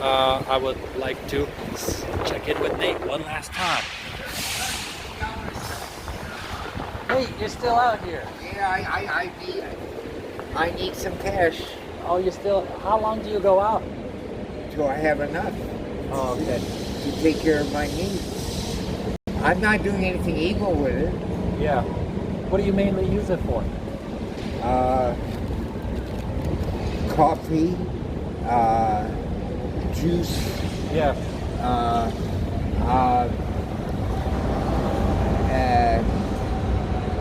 I would like to check in with Nate one last time. Nate, you're still out here. Yeah, I need some cash. Oh, you're still, how long do you go out? Till I have enough. Oh, okay. To take care of my needs. I'm not doing anything evil with it. Yeah. What do you mainly use it for? Coffee, juice, Yeah.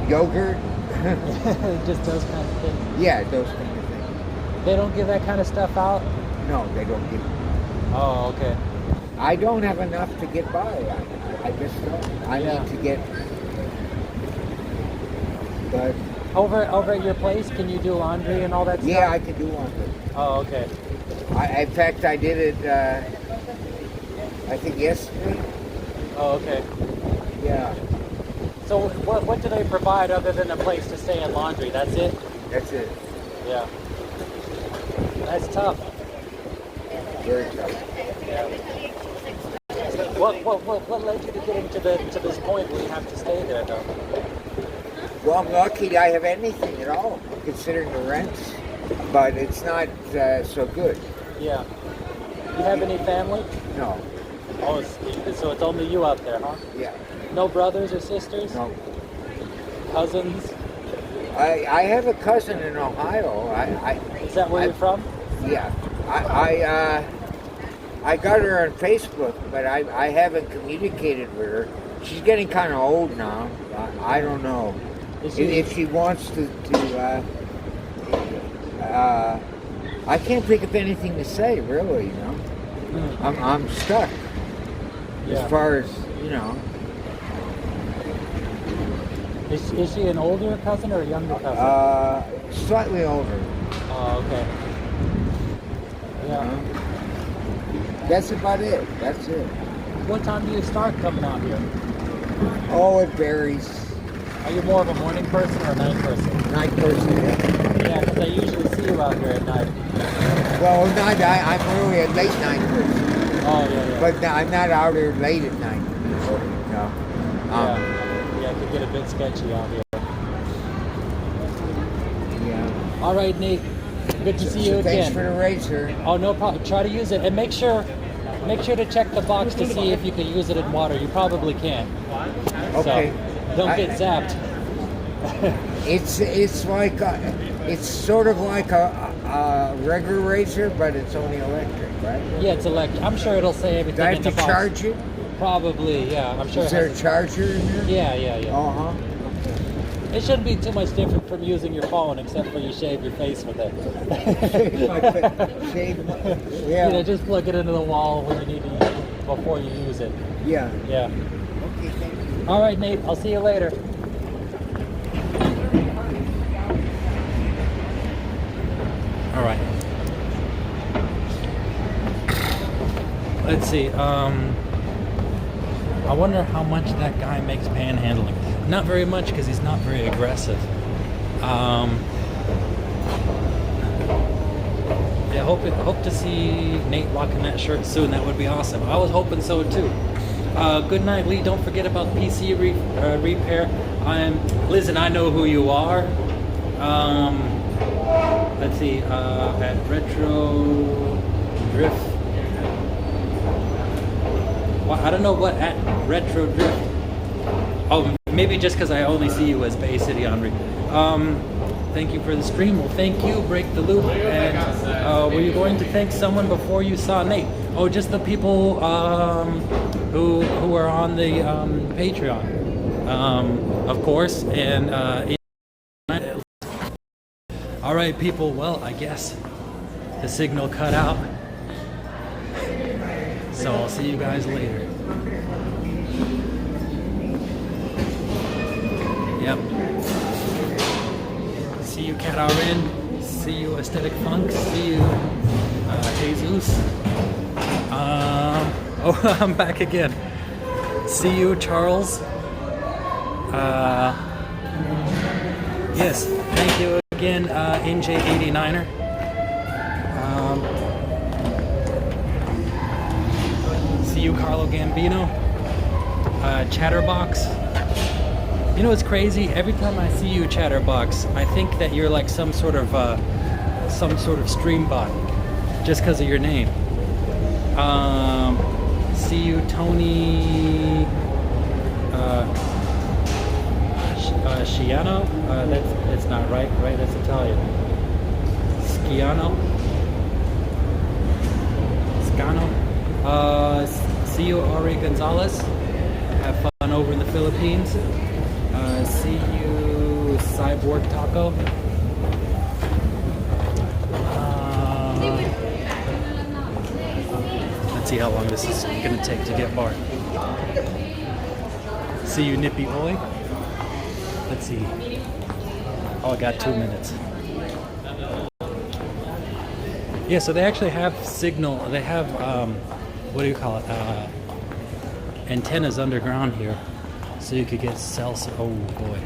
yogurt. Just those kinds of things. Yeah, those kind of things. They don't give that kind of stuff out? No, they don't give. Oh, okay. I don't have enough to get by. I just don't. I Yeah. need to get. But Over at your place, can you do laundry and all that stuff? yeah, I can do laundry. Oh, okay. In fact, I did it. I think yesterday. Oh, okay. Yeah, So what do they provide other than a place to stay and laundry? That's it? that's it. Yeah. That's tough. Very tough. Yeah. What led you to getting to this point where you have to stay there, though? Well, I'm lucky I have anything at all, considering the rents, but it's not so good. Yeah. You have any family? No. Oh, so it's only you out there, huh? Yeah. No brothers or sisters? No. Cousins? I have a cousin in Ohio. Is that where you're from? Yeah. I got her on Facebook, but I haven't communicated with her. She's getting kind of old now. I don't know. If she wants to I can't think of anything to say, really, you know. I'm stuck. Yeah. As far as, you know. Is she an older cousin or a younger cousin? Slightly older. Oh, okay. Yeah. That's about it. That's it. What time do you start coming out here? Oh, it varies. Are you more of a morning person or a night person? Night person, yeah. Yeah, because I usually see you out here at night. Well, night, I'm really a late night person. Oh, yeah. But I'm not out here late at night. No. Yeah, it could get a bit sketchy out here. Yeah. All right, Nate. Good to see you again. Thanks for the razor. Oh, no problem. Try to use it, and make sure to check the box to see if you can use it in water. You probably can. Okay. So, don't get zapped. It's like it's sort of like a regular razor, but it's only electric, right? Yeah, it's electric. I'm sure it'll say everything Do I in have the to box. charge it? Probably, yeah. I'm sure. Is there a charger in there? Yeah. Uh-huh. It shouldn't be too much different from using your phone, except for you shave your face with it. Yeah. You know, just plug it into the wall when you need to use it before you use it. Yeah. Yeah. Okay, thank you. All right, Nate. I'll see you later. All right. Let's see. I wonder how much that guy makes panhandling. Not very much, because he's not very aggressive. Yeah, hope to see Nate rocking that shirt soon. That would be awesome. I was hoping so too. Good night, Lee. Don't forget about PC repair. Liz, and I know who you are. Let's see. At Retro Drift. Well, I don't know what at Retro Drift. Oh, maybe just because I only see you as Bay City Henri. Thank you for the stream. Well, thank you, Break the Loop. And were you going to thank someone before you saw Nate? Oh, just the people who are on the Patreon, of course. And all right, people. Well, I guess the signal cut out. So I'll see you guys later. Yep. See you, Cat RN. See you, Aesthetic Funk. See you, Jesus. Oh, I'm back again. See you, Charles. Yes, thank you again, NJ89er. See you, Carlo Gambino. Chatterbox. You know what's crazy? Every time I see you, Chatterbox, I think that you're like some sort of stream bot, just because of your name. See you, Tony Sciano. That's not right. Right? That's Italian. Sciano. See you, Ari Gonzalez. Have fun over in the Philippines. See you, Cyborg Taco. Let's see how long this is going to take to get bar. See you, Nippy Boy. Let's see. Oh, I got 2 minutes. Yeah, so they actually have signal. They have, what do you call it? Antennas underground here. So you could get salsa. Oh boy.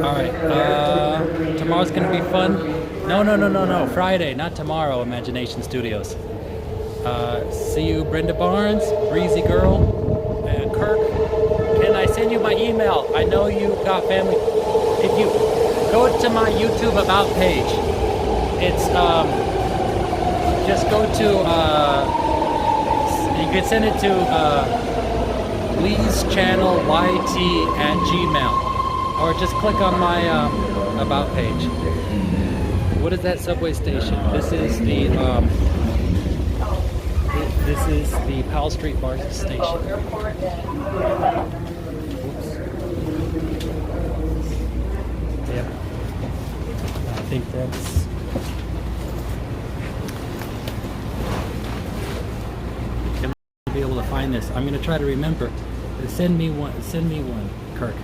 Alright, tomorrow's gonna be fun. No, Friday, not tomorrow, Imagination Studios. See you, Brenda Barnes, Breezy Girl, and Kirk. Can I send you my email? I know you got family. If you go to my YouTube About page, it's, just go to, you can send it to, Lee's channel YT@gmail. Or just click on my About page. What is that subway station? This is the Powell Street Bar station. Oops. Yep. I think that's. Can I be able to find this? I'm gonna try to remember. Send me one, Kirk.